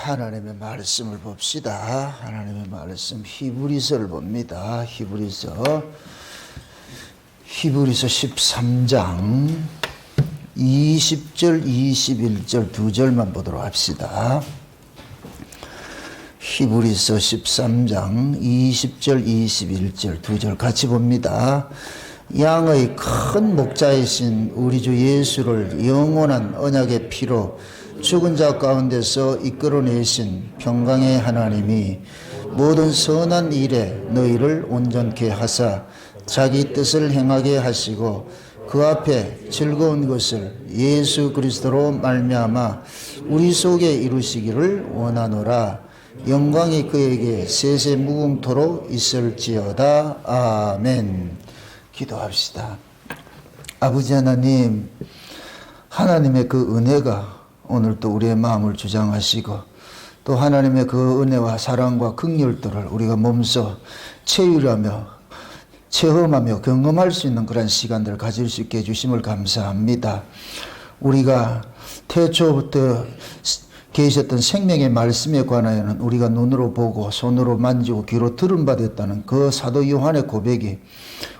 하나님의 말씀을 봅시다. 하나님의 말씀 히브리서를 봅니다. 히브리서 13장 20절 21절 두 절만 보도록 합시다. 히브리서 13장 20절 21절 두 절 같이 봅니다. 양의 큰 목자이신 우리 주 예수를 영원한 언약의 피로 죽은 자 가운데서 이끌어내신 평강의 하나님이 모든 선한 일에 너희를 온전케 하사 자기 뜻을 행하게 하시고 그 앞에 즐거운 것을 예수 그리스도로 말미암아 우리 속에 이루시기를 원하노라. 영광이 그에게 세세 무궁토록 있을지어다. 아멘. 기도합시다. 아버지 하나님, 하나님의 그 은혜가 오늘 또 우리의 마음을 주장하시고 또 하나님의 그 은혜와 사랑과 긍휼들을 우리가 몸소 체험하며 경험할 수 있는 그런 시간들을 가질 수 있게 해주심을 감사합니다. 우리가 태초부터 계셨던 생명의 말씀에 관하여는 우리가 눈으로 보고 손으로 만지고 귀로 들은 바 됐다는 그 사도 요한의 고백이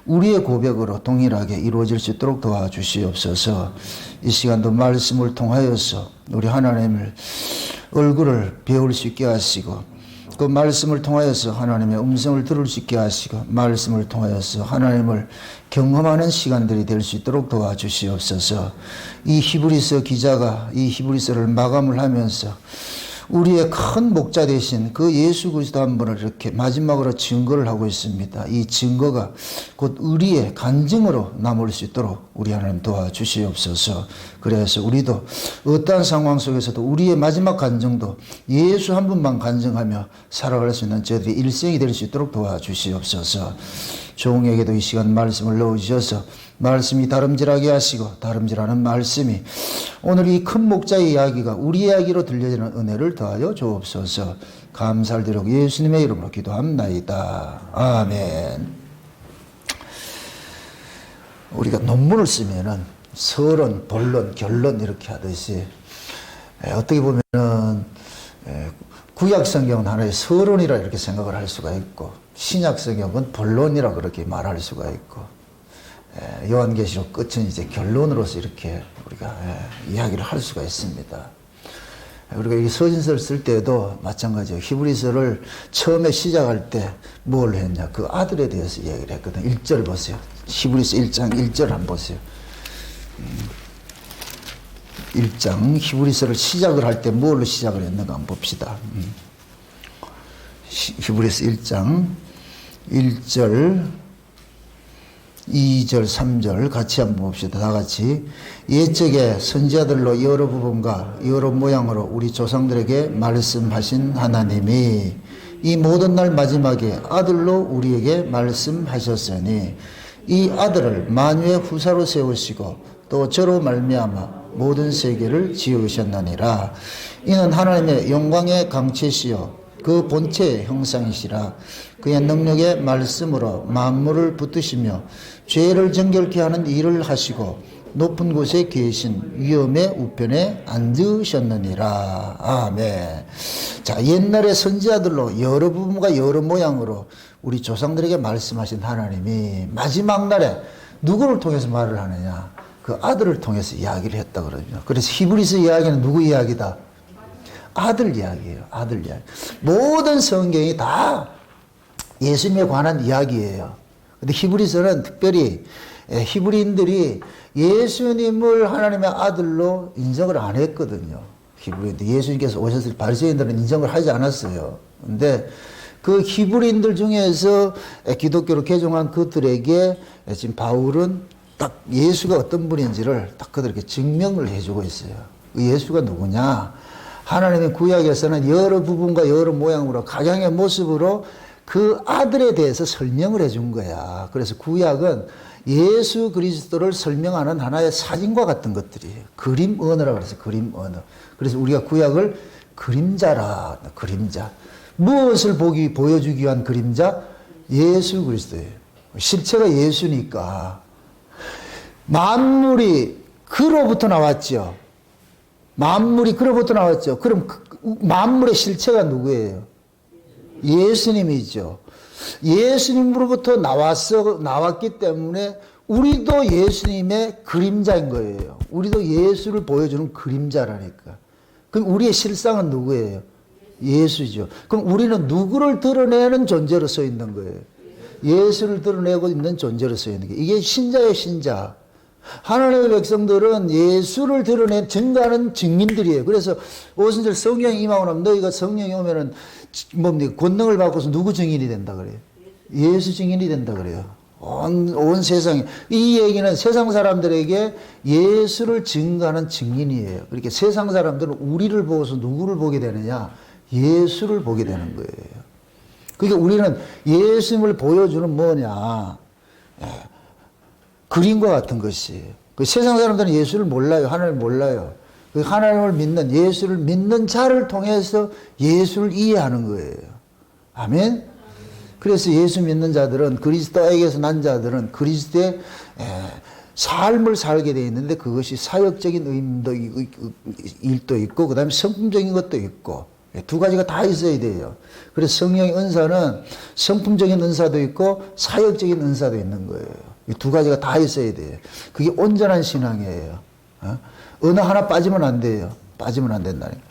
우리의 고백으로 동일하게 이루어질 수 있도록 도와주시옵소서. 이 시간도 말씀을 통하여서 우리 하나님을 얼굴을 배울 수 있게 하시고 그 말씀을 통하여서 하나님의 음성을 들을 수 있게 하시고 말씀을 통하여서 하나님을 경험하는 시간들이 될 수 있도록 도와주시옵소서. 이 히브리서 기자가 이 히브리서를 마감을 하면서 우리의 큰 목자 되신 그 예수 그리스도 한 분을 이렇게 마지막으로 증거를 하고 있습니다. 이 증거가 곧 의리의 간증으로 남을 수 있도록 우리 하나님 도와주시옵소서. 그래서 우리도 어떠한 상황 속에서도 우리의 마지막 간증도 예수 한 분만 간증하며 살아갈 수 있는 저희들이 일생이 될 수 있도록 도와주시옵소서. 종에게도 이 시간 말씀을 넣어주셔서 말씀이 다름질하게 하시고 다름질하는 말씀이 오늘 이 큰 목자의 이야기가 우리 이야기로 들려지는 은혜를 더하여 주옵소서. 감사를 드리고 예수님의 이름으로 기도합나이다. 아멘. 우리가 논문을 쓰면은 서론, 본론, 결론 이렇게 하듯이 어떻게 보면은 구약 성경은 하나의 서론이라 이렇게 생각을 할 수가 있고 신약 성경은 본론이라 그렇게 말할 수가 있고 요한계시록 끝은 이제 결론으로서 이렇게 우리가 이야기를 할 수가 있습니다. 우리가 이 서신서를 쓸 때도 마찬가지예요. 히브리서를 처음에 시작할 때 뭘 했냐? 그 아들에 대해서 이야기를 했거든. 1절 보세요. 히브리서 1장 1절 한번 보세요. 1장 히브리서를 시작을 할 때 뭘로 시작을 했는가 한번 봅시다. 히브리서 1장 1절 2절 3절 같이 한번 봅시다. 다 같이. 옛적에 선지자들로 여러 부분과 여러 모양으로 우리 조상들에게 말씀하신 하나님이 이 모든 날 마지막에 아들로 우리에게 말씀하셨으니 이 아들을 만유의 후사로 세우시고 또 저로 말미암아 모든 세계를 지으셨느니라. 이는 하나님의 영광의 강체시요 그 본체의 형상이시라. 그의 능력의 말씀으로 만물을 붙드시며 죄를 정결케 하는 일을 하시고 높은 곳에 계신 위엄의 우편에 앉으셨느니라. 아멘. 자, 옛날에 선지자들로 여러 부분과 여러 모양으로 우리 조상들에게 말씀하신 하나님이 마지막 날에 누구를 통해서 말을 하느냐? 그 아들을 통해서 이야기를 했다 그러죠. 그래서 히브리서 이야기는 누구 이야기다? 아들 이야기예요. 아들 이야기. 모든 성경이 다 예수님에 관한 이야기예요. 근데 히브리서는 특별히 히브리인들이 예수님을 하나님의 아들로 인정을 안 했거든요. 히브리인들 예수님께서 오셨을 때 바리새인들은 인정을 하지 않았어요. 근데 그 히브리인들 중에서 기독교로 개종한 그들에게 지금 바울은 딱 예수가 어떤 분인지를 딱 그들에게 증명을 해주고 있어요. 그 예수가 누구냐? 하나님의 구약에서는 여러 부분과 여러 모양으로 각양의 모습으로 그 아들에 대해서 설명을 해준 거야. 그래서 구약은 예수 그리스도를 설명하는 하나의 사진과 같은 것들이에요. 그림 언어라고 그래서 그림 언어. 그래서 우리가 구약을 그림자라. 그림자. 무엇을 보여주기 위한 그림자? 예수 그리스도예요. 실체가 예수니까. 만물이 그로부터 나왔죠. 만물이 그로부터 나왔죠. 그럼 만물의 실체가 누구예요? 예수님이죠. 예수님으로부터 나왔기 때문에 우리도 예수님의 그림자인 거예요. 우리도 예수를 보여주는 그림자라니까. 그럼 우리의 실상은 누구예요? 예수죠. 그럼 우리는 누구를 드러내는 존재로 서 있는 거예요? 예수를 드러내고 있는 존재로 서 있는 게 이게 신자예요, 신자. 하나님의 백성들은 예수를 드러낸 증거하는 증인들이에요. 그래서 오순절 성령이 임하고 나면 너희가 성령이 오면은 뭡니까? 권능을 받고서 누구 증인이 된다 그래요? 예수 증인이 된다 그래요. 온 세상에. 이 얘기는 세상 사람들에게 예수를 증거하는 증인이에요. 그렇게 세상 사람들은 우리를 보고서 누구를 보게 되느냐? 예수를 보게 되는 거예요. 그러니까 우리는 예수님을 보여주는 뭐냐? 그림과 같은 것이에요. 그 세상 사람들은 예수를 몰라요. 하나님을 몰라요. 그 하나님을 믿는, 예수를 믿는 자를 통해서 예수를 이해하는 거예요. 아멘? 그래서 예수 믿는 자들은, 그리스도에게서 난 자들은 그리스도의 삶을 살게 되어 있는데 그것이 사역적인 의미도, 일도 있고, 그 다음에 성품적인 것도 있고, 두 가지가 다 있어야 돼요. 그래서 성령의 은사는 성품적인 은사도 있고, 사역적인 은사도 있는 거예요. 이 두 가지가 다 있어야 돼요. 그게 온전한 신앙이에요. 어느 하나 빠지면 안 돼요. 빠지면 안 된다니까.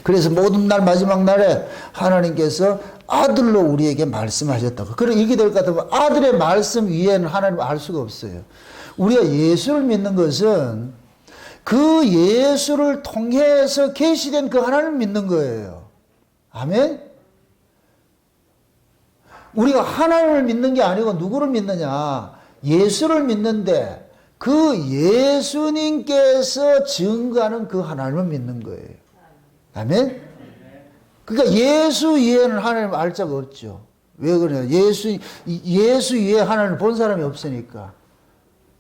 그래서 모든 날 마지막 날에 하나님께서 아들로 우리에게 말씀하셨다고. 그럼 이렇게 될 것 같으면 아들의 말씀 위에는 하나님을 알 수가 없어요. 우리가 예수를 믿는 것은 그 예수를 통해서 계시된 그 하나님을 믿는 거예요. 아멘? 우리가 하나님을 믿는 게 아니고 누구를 믿느냐? 예수를 믿는데 그 예수님께서 증거하는 그 하나님을 믿는 거예요. 아멘? 그러니까 예수 위에는 하나님을 알 자가 없죠. 왜 그래요? 예수 위에 하나님을 본 사람이 없으니까.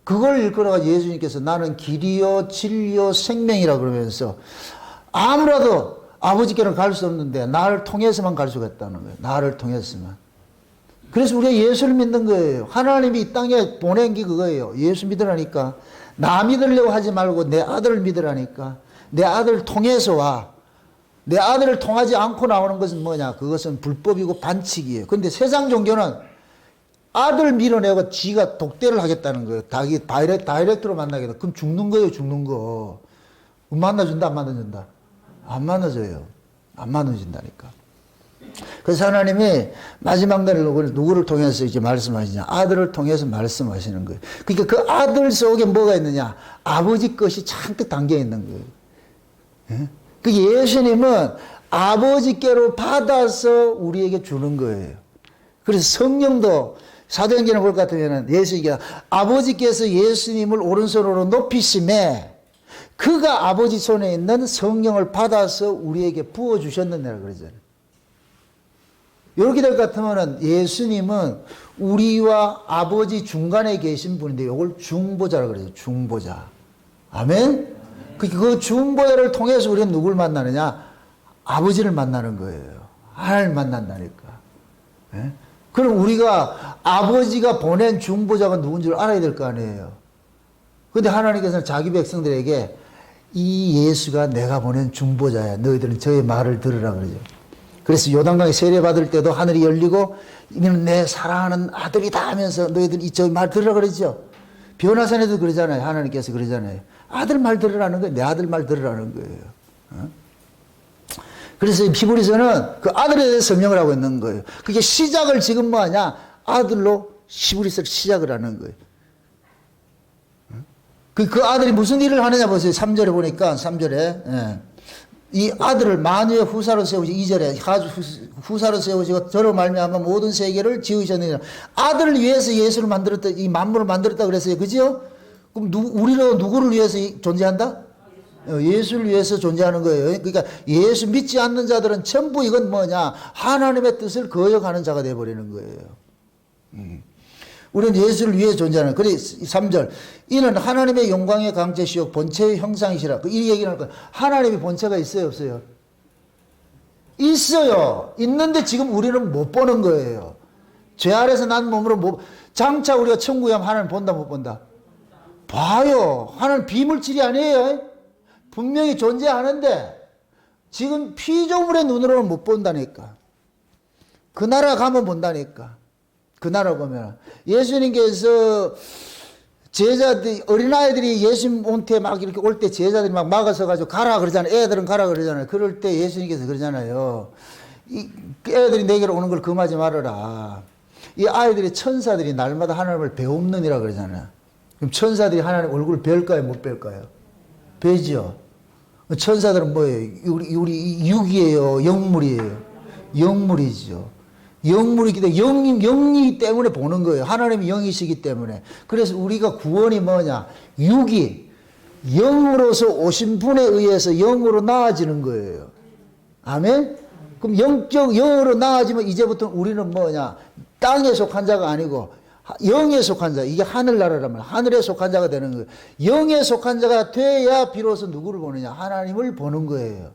그걸 일컬어가 예수님께서 나는 길이요 진리요 생명이라 그러면서 아무라도 아버지께는 갈 수 없는데 나를 통해서만 갈 수가 있다는 거예요. 나를 통해서만. 그래서 우리가 예수를 믿는 거예요. 하나님이 이 땅에 보낸 게 그거예요. 예수 믿으라니까. 나 믿으려고 하지 말고 내 아들을 믿으라니까. 내 아들을 통해서 와. 내 아들을 통하지 않고 나오는 것은 뭐냐? 그것은 불법이고 반칙이에요. 그런데 세상 종교는 아들 밀어내고 지가 독대를 하겠다는 거예요. 다이렉트로 만나겠다. 그럼 죽는 거예요, 죽는 거. 만나준다, 안 만나준다? 안 만나줘요. 안 만나준다니까. 그래서 하나님이 마지막 날에 누구를 통해서 이제 말씀하시냐? 아들을 통해서 말씀하시는 거예요. 그러니까 그 아들 속에 뭐가 있느냐? 아버지 것이 잔뜩 담겨 있는 거예요. 예? 그 예수님은 아버지께로 받아서 우리에게 주는 거예요. 그래서 성령도 사도행전을 볼 것 같으면 예수님이 아버지께서 예수님을 오른손으로 높이심에 그가 아버지 손에 있는 성령을 받아서 우리에게 부어주셨느냐고 그러잖아요. 이렇게 될 것 같으면 예수님은 우리와 아버지 중간에 계신 분인데 이걸 중보자라고 그래요. 중보자. 아멘? 그 중보자를 통해서 우리는 누굴 만나느냐? 아버지를 만나는 거예요. 하나님을 만난다니까. 예? 그럼 우리가 아버지가 보낸 중보자가 누군지 알아야 될 거 아니에요. 그런데 하나님께서는 자기 백성들에게 이 예수가 내가 보낸 중보자야. 너희들은 저의 말을 들으라 그러죠. 그래서 요단강에 세례받을 때도 하늘이 열리고 이는 내 사랑하는 아들이다 하면서 너희들 저 말 들으라 그러죠. 변화산에도 그러잖아요. 하나님께서 그러잖아요. 아들 말 들으라는 거예요. 내 아들 말 들으라는 거예요. 그래서 히브리서는 그 아들에 대해서 설명을 하고 있는 거예요. 그게 시작을 지금 뭐하냐? 아들로 히브리서를 시작을 하는 거예요. 그 아들이 무슨 일을 하느냐 보세요. 3절에 보니까 3절에 예. 이 아들을 만유의 후사로 세우시 2절에 후사로 세우시고 저로 말미암아 모든 세계를 지으셨느니라. 아들을 위해서 예수를 만들었다. 이 만물을 만들었다 그랬어요. 그죠? 그럼 우리는 누구를 위해서 존재한다? 예수를 위해서 존재하는 거예요. 그러니까 예수 믿지 않는 자들은 전부 이건 뭐냐? 하나님의 뜻을 거역하는 자가 되어버리는 거예요. 우리는 예수를 위해 존재하는. 그래 3절 이는 하나님의 영광의 강제시요 본체의 형상이시라. 이 얘기를 할 거예요. 하나님의 본체가 있어요 없어요? 있어요. 있는데 지금 우리는 못 보는 거예요. 죄 아래서 난 몸으로 장차 우리가 천국에 하면 하나님 본다 못 본다? 봐요. 하나님 비물질이 아니에요. 분명히 존재하는데 지금 피조물의 눈으로는 못 본다니까. 그 나라 가면 본다니까. 그 나라 보면. 예수님께서 제자들, 어린아이들이 예수님 온테 막 이렇게 올 때 제자들이 막 막아서 가지고 가라 그러잖아요. 애들은 가라 그러잖아요. 그럴 때 예수님께서 그러잖아요. 이 애들이 내게로 오는 걸 금하지 말아라. 이 아이들이 천사들이 날마다 하나님을 배움느니라 그러잖아요. 그럼 천사들이 하나님 얼굴을 뵐까요? 못 뵐까요? 뵈죠. 천사들은 뭐예요? 우리 육이에요? 영물이에요? 영물이죠. 영물이기 때문에 영이기 때문에 보는 거예요. 하나님이 영이시기 때문에. 그래서 우리가 구원이 뭐냐? 육이 영으로서 오신 분에 의해서 영으로 나아지는 거예요. 아멘? 그럼 영적 영으로 나아지면 이제부터 우리는 뭐냐? 땅에 속한 자가 아니고 영에 속한 자. 이게 하늘나라라면 하늘에 속한 자가 되는 거예요. 영에 속한 자가 돼야 비로소 누구를 보느냐? 하나님을 보는 거예요.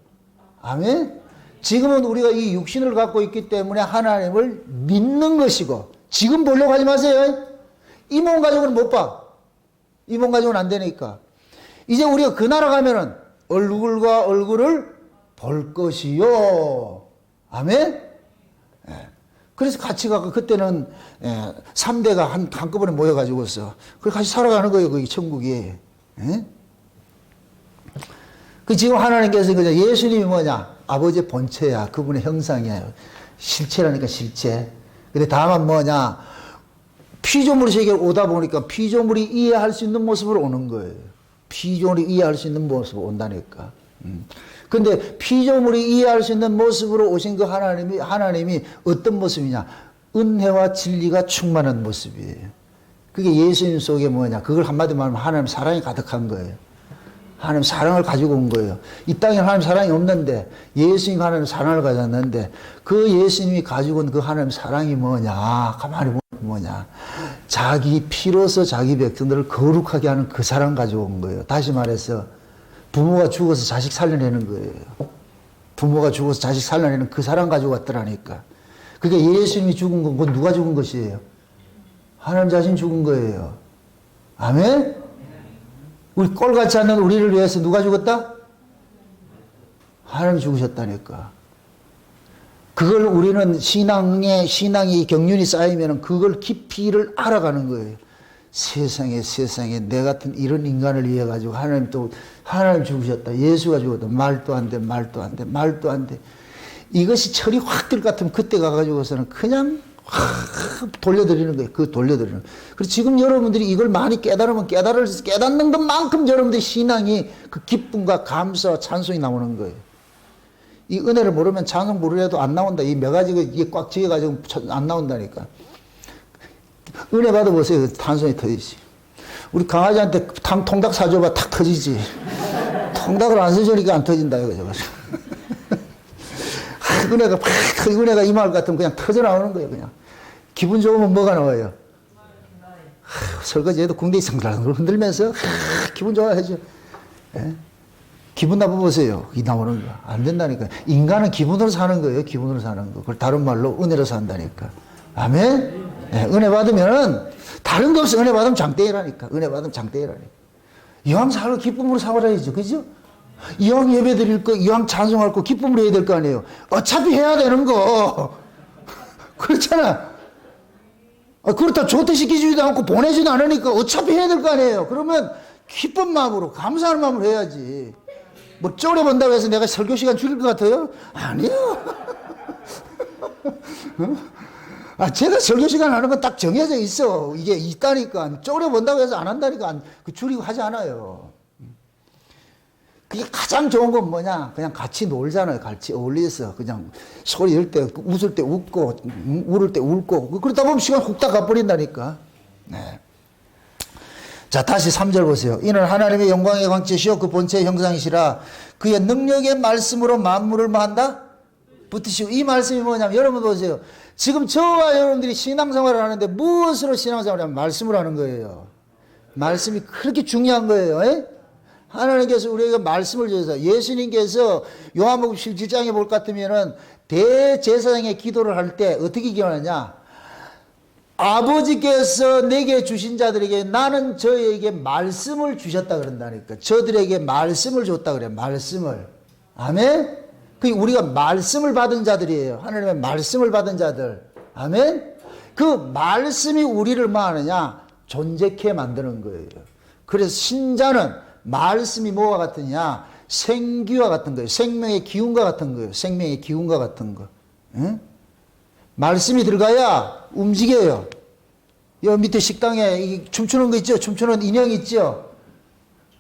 아멘? 지금은 우리가 이 육신을 갖고 있기 때문에 하나님을 믿는 것이고, 지금 보려고 하지 마세요. 이 몸 가지고는 못 봐. 이 몸 가지고는 안 되니까. 이제 우리가 그 나라 가면은 얼굴과 얼굴을 볼 것이요. 아멘? 예. 그래서 같이 가고, 그때는 3대가 한꺼번에 모여가지고서, 그래 같이 살아가는 거예요, 거기 천국이. 예? 그 지금 하나님께서 그냥 예수님이 뭐냐? 아버지의 본체야. 그분의 형상이에요. 실체라니까 실체. 근데 다만 뭐냐? 피조물 세계에 오다 보니까 피조물이 이해할 수 있는 모습으로 오는 거예요. 피조물이 이해할 수 있는 모습으로 온다니까. 근데 피조물이 이해할 수 있는 모습으로 오신 그 하나님이 어떤 모습이냐? 은혜와 진리가 충만한 모습이에요. 그게 예수님 속에 뭐냐? 그걸 한마디로 말하면 하나님 사랑이 가득한 거예요. 하나님 사랑을 가지고 온 거예요. 이 땅에 하나님 사랑이 없는데 예수님 하나님 사랑을 가졌는데 그 예수님이 가지고 온 그 하나님 사랑이 뭐냐? 가만히 보면 뭐냐? 자기 피로서 자기 백성들을 거룩하게 하는 그 사랑 가지고 온 거예요. 다시 말해서 부모가 죽어서 자식 살려내는 거예요. 부모가 죽어서 자식 살려내는 그 사랑 가지고 왔더라니까. 그게 예수님이 죽은 건 그건 누가 죽은 것이에요? 하나님 자신 죽은 거예요. 아멘? 우리 꼴같지 않는 우리를 위해서 누가 죽었다? 하나님 죽으셨다니까. 그걸 우리는 신앙이 경륜이 쌓이면 그걸 깊이를 알아가는 거예요. 세상에 내 같은 이런 인간을 위해 가지고 하나님 죽으셨다. 예수가 죽었다. 말도 안 돼. 이것이 철이 확 들 것 같으면 그때 가가지고서는 그냥 돌려드리는 거예요. 돌려드리는. 그래서 지금 여러분들이 이걸 많이 깨닫는 것만큼 여러분들의 신앙이 그 기쁨과 감사와 찬송이 나오는 거예요. 이 은혜를 모르면 찬송 부르려도 안 나온다. 이 몇 가지가 이게 꽉 지어가지고 안 나온다니까. 은혜 받아보세요. 탄송이 터지지. 우리 강아지한테 통닭 사줘봐. 탁 터지지. 통닭을 안 사주니까 안 터진다. 이거죠. 은혜가 임할 것 같으면 그냥 터져 나오는 거예요. 그냥. 기분 좋으면 뭐가 나와요? 설거지해도 궁뎅이 성달랑 흔들면서 기분 좋아하죠. 예? 기분 나빠보세요. 이 나오는 거. 안 된다니까. 인간은 기분으로 사는 거예요. 기분으로 사는 거. 그걸 다른 말로 은혜로 산다니까. 아멘? 예, 은혜 받으면은 다른 거 없어. 은혜 받으면 장대이라니까. 은혜 받으면 장대이라니까. 이왕 살고 기쁨으로 살아야죠. 그죠? 이왕 예배 드릴 거, 이왕 찬송할 거, 기쁨으로 해야 될 거 아니에요. 어차피 해야 되는 거. 그렇잖아. 그렇다 좋다 시키지도 않고 보내지도 않으니까 어차피 해야 될 거 아니에요. 그러면 기쁜 마음으로, 감사하는 마음으로 해야지. 뭐 쪼려본다고 해서 내가 설교 시간 줄일 것 같아요? 아니요. 제가 설교 시간 하는 건 딱 정해져 있어. 이게 있다니까. 쪼려본다고 해서 안 한다니까. 줄이고 하지 않아요. 그게 가장 좋은 건 뭐냐? 그냥 같이 놀잖아요. 같이 어울려서. 그냥 소리 낼 때, 웃을 때 웃고, 울을 때 울고. 그러다 보면 시간 훅딱 가버린다니까. 네. 자, 다시 3절 보세요. 이는 하나님의 영광의 광채시요 그 본체의 형상이시라 그의 능력의 말씀으로 만물을 뭐 한다? 붙으시고. 이 말씀이 뭐냐면 여러분 보세요. 지금 저와 여러분들이 신앙생활을 하는데 무엇으로 신앙생활을 하면 말씀으로 하는 거예요. 말씀이 그렇게 중요한 거예요. 에? 하나님께서 우리에게 말씀을 주셔서 예수님께서 요한복음 17장에 볼 것 같으면은 대제사장의 기도를 할 때 어떻게 기도하느냐? 아버지께서 내게 주신 자들에게 나는 저에게 말씀을 주셨다 그런다니까. 저들에게 말씀을 줬다 그래. 말씀을. 아멘? 그 우리가 말씀을 받은 자들이에요. 하나님의 말씀을 받은 자들. 아멘. 그 말씀이 우리를 뭐 하느냐? 존재케 만드는 거예요. 그래서 신자는 말씀이 뭐와 같으냐? 생기와 같은 거예요. 생명의 기운과 같은 거예요. 생명의 기운과 같은 거. 응? 말씀이 들어가야 움직여요. 여 밑에 식당에 춤추는 거 있죠? 춤추는 인형 있죠?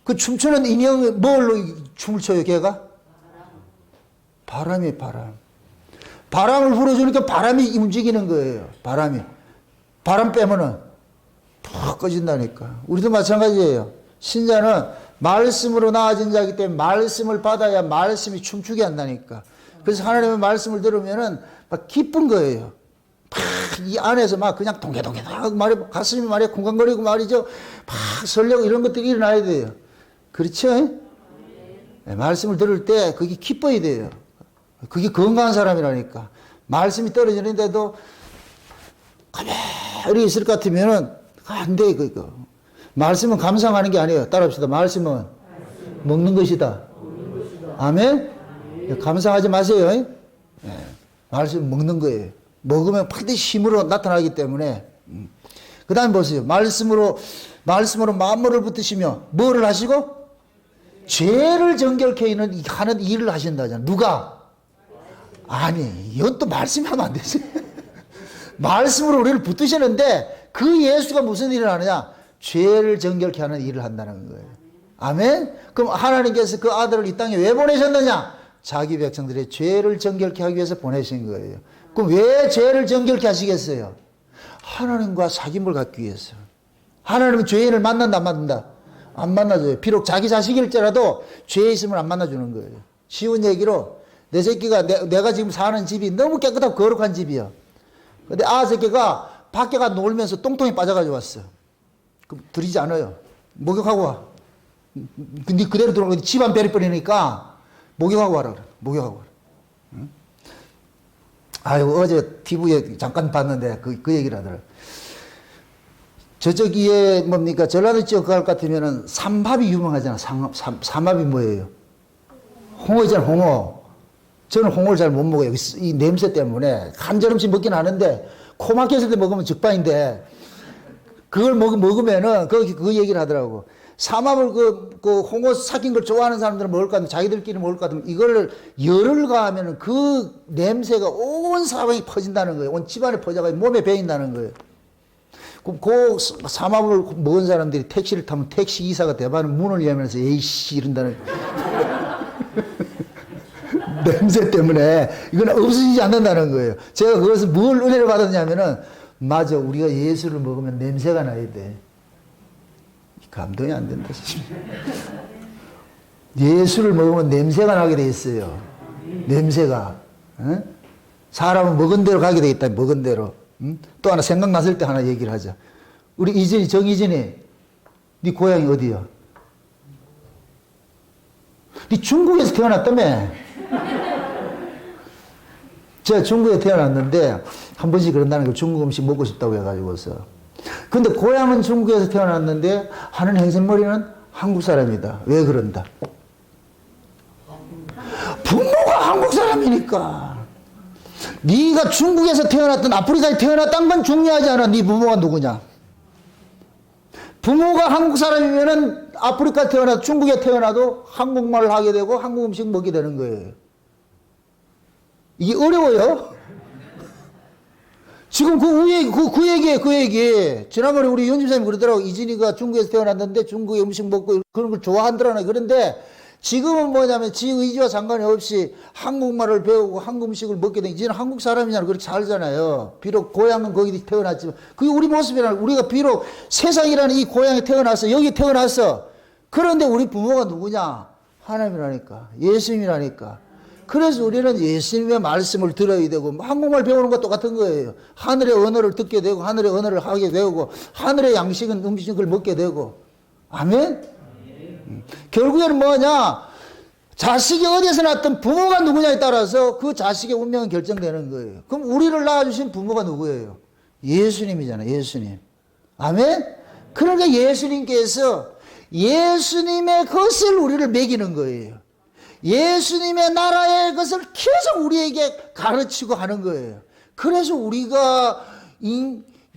그 춤추는 인형 뭘로 춤을 춰요, 걔가? 바람이 바람. 바람을 불어주니까 바람이 움직이는 거예요. 바람이. 바람 빼면은 푹 꺼진다니까. 우리도 마찬가지예요. 신자는 말씀으로 나아진 자이기 때문에 말씀을 받아야 말씀이 춤추게 한다니까. 그래서 하나님의 말씀을 들으면은 막 기쁜 거예요. 막 이 안에서 막 그냥 동게동게 말이 가슴이 말이야 쿵쾅거리고 말이죠. 막 설레고 이런 것들이 일어나야 돼요. 그렇죠? 네, 말씀을 들을 때 그게 기뻐야 돼요. 그게 건강한 사람이라니까. 말씀이 떨어지는데도 가만히 있을 것 같으면은 안 돼, 그거. 말씀은 감상하는 게 아니에요. 따라합시다. 말씀은 먹는 것이다. 아멘? 감상하지 마세요. 네. 말씀 먹는 거예요. 먹으면 반드시 힘으로 나타나기 때문에. 그 다음에 보세요. 말씀으로 만물을 붙드시며 뭐를 하시고? 죄를 정결케 하는 일을 하신다잖아. 누가? 아니, 이건 또 말씀이 하면 안 되지. 말씀으로 우리를 붙드시는데 그 예수가 무슨 일을 하느냐? 죄를 정결케 하는 일을 한다는 거예요. 아멘? 그럼 하나님께서 그 아들을 이 땅에 왜 보내셨느냐? 자기 백성들의 죄를 정결케 하기 위해서 보내신 거예요. 그럼 왜 죄를 정결케 하시겠어요? 하나님과 사귐을 갖기 위해서. 하나님은 죄인을 만난다 안 만난다? 안 만나줘요. 비록 자기 자식일지라도 죄에 있으면 안 만나주는 거예요. 쉬운 얘기로 내 새끼가 내가 지금 사는 집이 너무 깨끗하고 거룩한 집이야. 근데 새끼가 밖에 가 놀면서 똥통에 빠져가지고 왔어. 그럼 들이지 않아요. 목욕하고 와. 근데 그대로 들어오면 집안 베리버리니까 목욕하고 와라 그래. 목욕하고 와라. 응? 아유, 어제 TV에 잠깐 봤는데 그 얘기를 하더라고요. 저쪽에 뭡니까? 전라도 지역 갈 것 같으면은 삼밥이 유명하잖아. 삼밥이 뭐예요? 홍어잖아, 홍어. 저는 홍어를 잘 못 먹어요. 이 냄새 때문에. 한절음씩 먹긴 하는데, 코 막혔을 때 먹으면 적반인데, 그걸 먹으면은, 그 얘기를 하더라고. 삼합을 그 홍어 삭힌 걸 좋아하는 사람들은 먹을 것 같으면, 자기들끼리 먹을 것 같으면, 이걸 열을 가하면은 그 냄새가 온 사방에 퍼진다는 거예요. 온 집안에 퍼져가지고 몸에 배인다는 거예요. 그럼 그 삼합을 먹은 사람들이 택시를 타면 택시 기사가 대바는 문을 열면서 에이씨 이런다는 냄새 때문에 이건 없어지지 않는다는 거예요. 제가 그것을 뭘 은혜를 받았냐면은 맞아, 우리가 예수를 먹으면 냄새가 나야 돼. 감동이 안 된다. 예수를 먹으면 냄새가 나게 돼 있어요. 냄새가. 응? 사람은 먹은 대로 가게 돼 있다. 먹은 대로. 응? 또 하나 생각났을 때 하나 얘기를 하자. 우리 이진이, 정이진이, 네 고향이 어디야? 네 중국에서 태어났다며? 제가 중국에 태어났는데 한 번씩 그런다는 거, 중국 음식 먹고 싶다고 해가지고서. 근데 고향은 중국에서 태어났는데 하는 행색머리는 한국 사람이다. 왜 그런다? 부모가 한국 사람이니까. 네가 중국에서 태어났든 아프리카에 태어났다는 건 중요하지 않아. 네 부모가 누구냐? 부모가 한국 사람이면은 아프리카 태어나도 중국에 태어나도 한국말을 하게 되고 한국 음식 먹게 되는 거예요. 이게 어려워요? 지금 그 얘기. 지난번에 우리 연집사님이 그러더라고. 이진이가 중국에서 태어났는데 중국의 음식 먹고 그런 걸 좋아한다라는. 그런데 지금은 뭐냐면 지 의지와 상관이 없이 한국말을 배우고 한국 음식을 먹게 되니까 이제는 한국 사람이잖아. 그렇게 살잖아요. 비록 고향은 거기 태어났지만 그게 우리 모습이라. 우리가 비록 세상이라는 이 고향에 태어났어. 여기 태어났어. 그런데 우리 부모가 누구냐? 하나님이라니까. 예수님이라니까. 그래서 우리는 예수님의 말씀을 들어야 되고 한국말 배우는 것도 똑같은 거예요. 하늘의 언어를 듣게 되고 하늘의 언어를 하게 되고 하늘의 양식은 음식을 먹게 되고. 아멘? 결국에는 뭐냐? 자식이 어디서 났든 부모가 누구냐에 따라서 그 자식의 운명은 결정되는 거예요. 그럼 우리를 낳아주신 부모가 누구예요? 예수님이잖아요. 예수님. 아멘? 그러니까 예수님께서 예수님의 것을 우리를 먹이는 거예요. 예수님의 나라의 것을 계속 우리에게 가르치고 하는 거예요. 그래서 우리가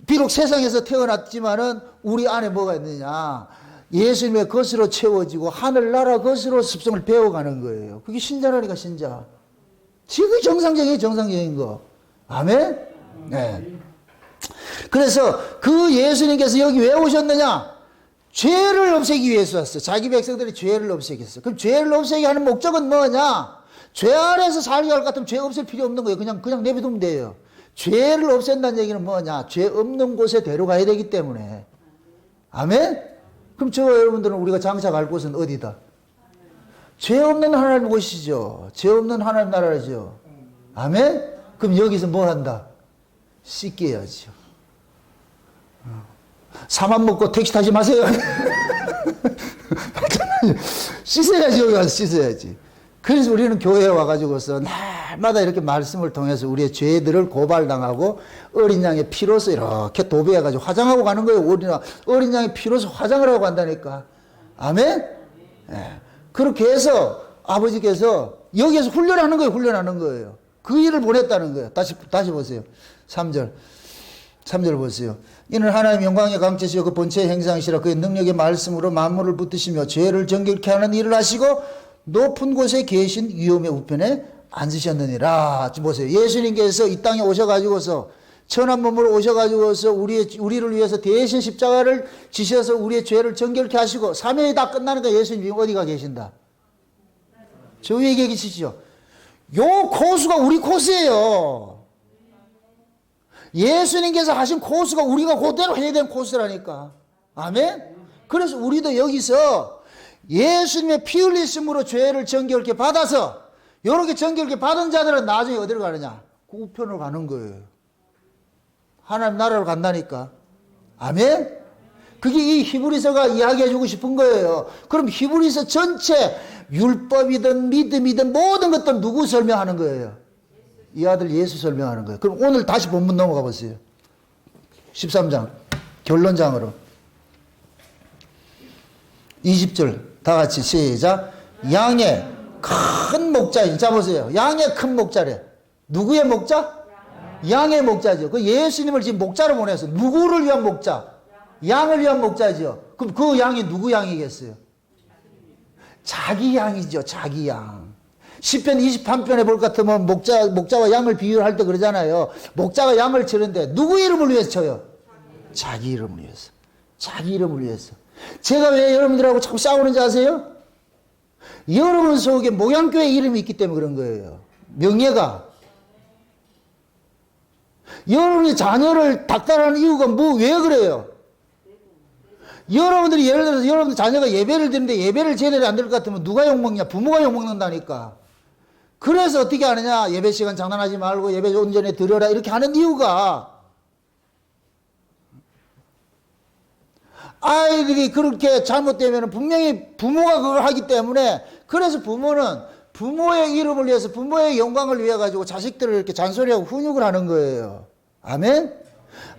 비록 세상에서 태어났지만은 우리 안에 뭐가 있느냐? 예수님의 것으로 채워지고 하늘나라 것으로 습성을 배워가는 거예요. 그게 신자라니까, 신자. 지금 정상적인 거. 아멘? 네. 그래서 그 예수님께서 여기 왜 오셨느냐? 죄를 없애기 위해서 왔어요. 자기 백성들이 죄를 없애겠어요. 그럼 죄를 없애게 하는 목적은 뭐냐? 죄 안에서 살게 할 것 같으면 죄 없앨 필요 없는 거예요. 그냥 내버두면 돼요. 죄를 없앤다는 얘기는 뭐냐? 죄 없는 곳에 데려가야 되기 때문에. 아멘? 그럼 여러분들은 우리가 장차 갈 곳은 어디다? 죄 없는 하나님 곳이죠. 죄 없는 하나님 나라죠. 아멘? 그럼 여기서 뭘 한다? 씻겨야죠. 사만 먹고 택시 타지 마세요. 씻어야지, 여기 가서 씻어야지. 그래서 우리는 교회에 와가지고서 날마다 이렇게 말씀을 통해서 우리의 죄들을 고발당하고 어린 양의 피로서 이렇게 도배해가지고 화장하고 가는 거예요. 어린 양의 피로서 화장을 하고 간다니까. 아멘? 네. 그렇게 해서 아버지께서 여기에서 훈련하는 거예요. 그 일을 보냈다는 거예요. 다시 보세요. 3절 보세요. 이는 하나님 영광의 강체시여 그 본체의 행상이시라 그의 능력의 말씀으로 만물을 붙드시며 죄를 정결케 하는 일을 하시고 높은 곳에 계신 위엄의 우편에 앉으셨느니라. 지금 보세요. 예수님께서 이 땅에 오셔가지고서 천한 몸으로 오셔가지고서 우리를 위해서 대신 십자가를 지셔서 우리의 죄를 정결케 하시고 3일이 다 끝나니까 예수님 어디가 계신다? 저 위에 계시죠. 요 코스가 우리 코스예요. 예수님께서 하신 코스가 우리가 그대로 해야 되는 코스라니까. 아멘? 그래서 우리도 여기서 예수님의 피 흘리심으로 죄를 정결케 받아서 이렇게 정결케 받은 자들은 나중에 어디로 가느냐? 그 우편으로 가는 거예요. 하나님 나라로 간다니까. 아멘? 그게 이 히브리서가 이야기해주고 싶은 거예요. 그럼 히브리서 전체 율법이든 믿음이든 모든 것들 누구 설명하는 거예요? 이 아들 예수 설명하는 거예요. 그럼 오늘 다시 본문 넘어가 보세요. 13장 결론장으로 20절 다 같이 시작. 양의 큰 목자. 자 보세요. 양의 큰 목자래. 누구의 목자? 양의 목자죠. 그 예수님을 지금 목자로 보내서 누구를 위한 목자? 양을 위한 목자죠. 그럼 그 양이 누구 양이겠어요? 자기 양이죠. 자기 양. 시편 23편에 볼 것 같으면 목자와 양을 비유할 때 그러잖아요. 목자가 양을 치는데 누구 이름을 위해서 쳐요? 자기 이름을 위해서. 자기 이름을 위해서. 제가 왜 여러분들하고 자꾸 싸우는지 아세요? 여러분 속에 목양교회 이름이 있기 때문에 그런 거예요. 명예가. 여러분이 자녀를 닥달하는 이유가 왜 그래요? 여러분들이 예를 들어서 여러분들 자녀가 예배를 드리는데 예배를 제대로 안 될 것 같으면 누가 욕먹냐? 부모가 욕먹는다니까. 그래서 어떻게 하느냐? 예배 시간 장난하지 말고 예배 온전히 드려라 이렇게 하는 이유가 아이들이 그렇게 잘못되면 분명히 부모가 그걸 하기 때문에 그래서 부모는 부모의 이름을 위해서 부모의 영광을 위해 가지고 자식들을 이렇게 잔소리하고 훈육을 하는 거예요. 아멘?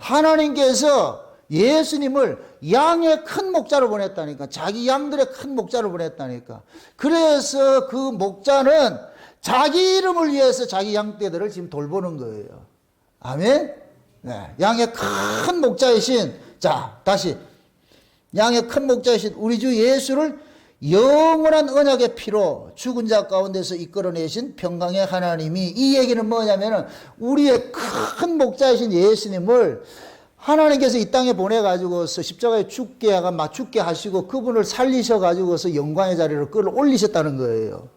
하나님께서 예수님을 양의 큰 목자로 보냈다니까. 자기 양들의 큰 목자로 보냈다니까. 그래서 그 목자는 자기 이름을 위해서 자기 양떼들을 지금 돌보는 거예요. 아멘? 네. 양의 큰 목자이신, 자, 다시. 양의 큰 목자이신 우리 주 예수를 영원한 언약의 피로 죽은 자 가운데서 이끌어내신 평강의 하나님이, 이 얘기는 뭐냐면은 우리의 큰 목자이신 예수님을 하나님께서 이 땅에 보내가지고서 십자가에 죽게 하시고 그분을 살리셔가지고서 영광의 자리로 끌어올리셨다는 거예요.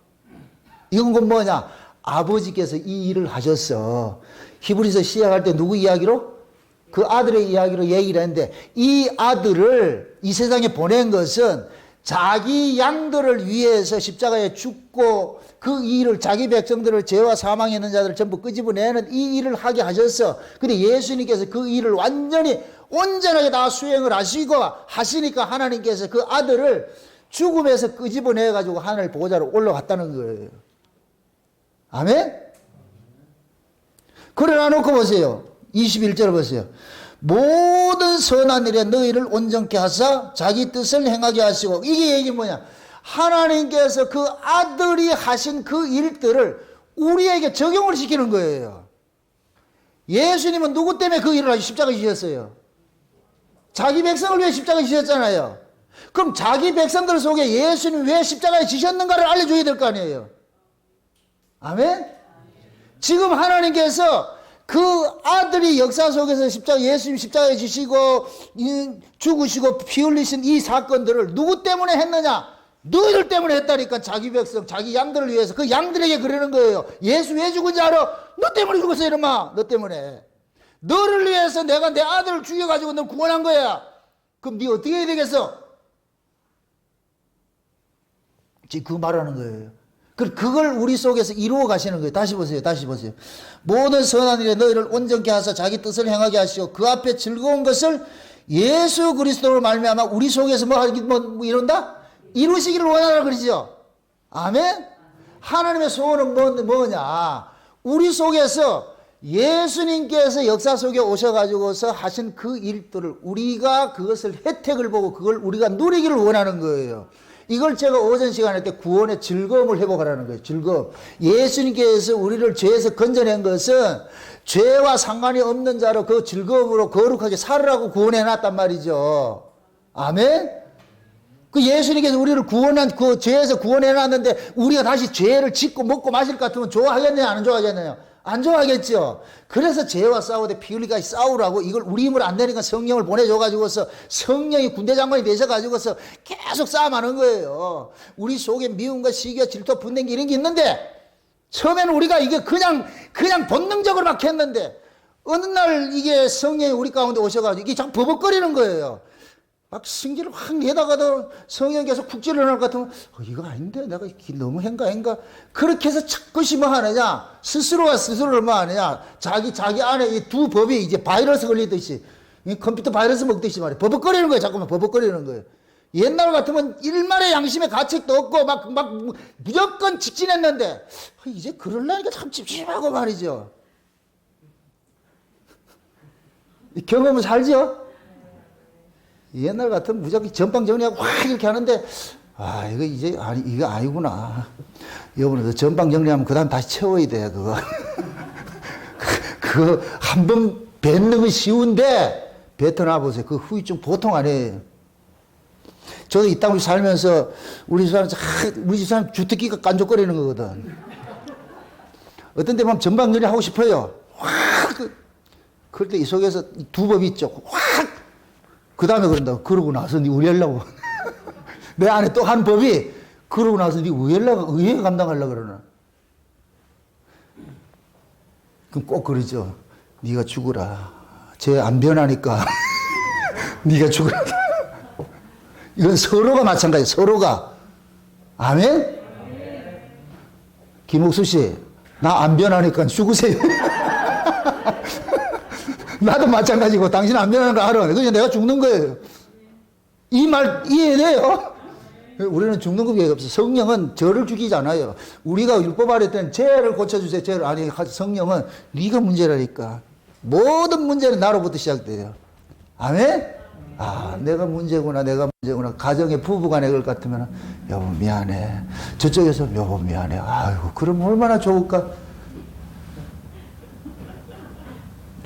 이건 뭐냐? 아버지께서 이 일을 하셨어. 히브리서 시작할 때 누구 이야기로? 그 아들의 이야기로 얘기를 했는데 이 아들을 이 세상에 보낸 것은 자기 양들을 위해서 십자가에 죽고 그 일을 자기 백성들을 죄와 사망에 있는 자들을 전부 끄집어내는 이 일을 하게 하셨어. 근데 예수님께서 그 일을 완전히 온전하게 다 수행을 하시니까 하나님께서 그 아들을 죽음에서 끄집어내가지고 하늘 보호자로 올라갔다는 거예요. 아멘? 그래 놓고 보세요. 21절 보세요. 모든 선한 일에 너희를 온전케 하사 자기 뜻을 행하게 하시고, 이게 얘기 뭐냐? 하나님께서 그 아들이 하신 그 일들을 우리에게 적용을 시키는 거예요. 예수님은 누구 때문에 그 일을 하시 십자가 지셨어요? 자기 백성을 위해 십자가 지셨잖아요. 그럼 자기 백성들 속에 예수님이 왜 십자가에 지셨는가를 알려줘야 될 거 아니에요. 아멘? 지금 하나님께서 그 아들이 역사 속에서 예수님 십자가에 지시고 죽으시고 피 흘리신 이 사건들을 누구 때문에 했느냐? 너희들 때문에 했다니까. 자기 백성, 자기 양들을 위해서. 그 양들에게 그러는 거예요. 예수 왜 죽은지 알아? 너 때문에 죽었어 이놈아. 너 때문에. 너를 위해서 내가 내 아들을 죽여가지고 널 구원한 거야. 그럼 네 어떻게 해야 되겠어? 지금 그 말하는 거예요. 그걸 우리 속에서 이루어 가시는 거예요. 다시 보세요. 다시 보세요. 모든 선한 일에 너희를 온전케 하사 자기 뜻을 행하게 하시고 그 앞에 즐거운 것을 예수 그리스도로 말미암아 우리 속에서 뭐 이런다? 이루시기를 원하라 그러죠. 아멘? 하나님의 소원은 뭐냐? 우리 속에서 예수님께서 역사 속에 오셔가지고서 하신 그 일들을 우리가 그것을 혜택을 보고 그걸 우리가 누리기를 원하는 거예요. 이걸 제가 오전 시간에 때 구원의 즐거움을 회복하라는 거예요. 즐거움. 예수님께서 우리를 죄에서 건져낸 것은 죄와 상관이 없는 자로 그 즐거움으로 거룩하게 살으라고 구원해 놨단 말이죠. 아멘? 그 예수님께서 우리를 그 죄에서 구원해 놨는데 우리가 다시 죄를 짓고 먹고 마실 것 같으면 좋아하겠냐요? 안 좋아하겠냐요? 안 좋아하겠죠. 그래서 죄와 싸우되 피 흘리기까지 싸우라고 이걸 우리 힘으로 안 되니까 성령을 보내줘가지고서 성령이 군대 장관이 되셔가지고서 계속 싸움하는 거예요. 우리 속에 미움과 시기와 질투, 분쟁 이런 게 있는데 처음에는 우리가 이게 그냥 본능적으로 막 했는데 어느 날 이게 성령이 우리 가운데 오셔가지고 이게 자꾸 버벅거리는 거예요. 막 승질을 확 내다가도 성령께서 쿡 찔러날 것 같으면 이거 아닌데 내가 너무 행가 그렇게 해서 자꾸시 뭐 하느냐 스스로가 스스로를 뭐 하느냐 자기 안에 이 두 법이 이제 바이러스 걸리듯이 컴퓨터 바이러스 먹듯이 말이야 버벅거리는 거예요. 자꾸만 버벅거리는 거예요. 옛날 같으면 일말의 양심의 가책도 없고 막 무조건 직진했는데 이제 그러려니까 참 찝찝하고 말이죠. 경험은 살죠? 옛날 같으면 무조건 전방 정리하고 확 이렇게 하는데, 이거 이제, 이거 아니구나. 이번에도 전방 정리하면 그 다음 다시 채워야 돼, 그거. 그거 한 번 뱉는 건 쉬운데, 뱉어놔 보세요. 그 후유증 보통 아니에요. 저도 이 땅을 살면서 우리 집사람 주특기가 깐족거리는 거거든. 어떤 데 보면 전방 정리하고 싶어요. 확! 그럴 때 이 속에서 두 법이 있죠. 확! 그 다음에 그런다고. 그러고 나서 니 의하려고. 내 안에 또 한 법이 그러고 나서 니 의회 감당하려고 그러나. 그럼 꼭 그러죠. 니가 죽으라. 쟤 안 변하니까. 니가 죽으라. 이건 서로가 마찬가지예요. 서로가. 아멘? 김옥수 씨, 나 안 변하니까 죽으세요. 나도 마찬가지고 당신 안 변하는 거 알아. 그냥 내가 죽는 거예요. 이 말 이해돼요? 우리는 죽는 거 없어. 성령은 저를 죽이잖아요. 우리가 율법 아래 때는 죄를 고쳐주세요. 죄를 아니 성령은 네가 문제라니까. 모든 문제는 나로부터 시작돼요. 아멘? 내가 문제구나. 가정에 부부간에 그럴 것 같으면 여보 미안해. 저쪽에서 여보 미안해. 아이고 그럼 얼마나 좋을까?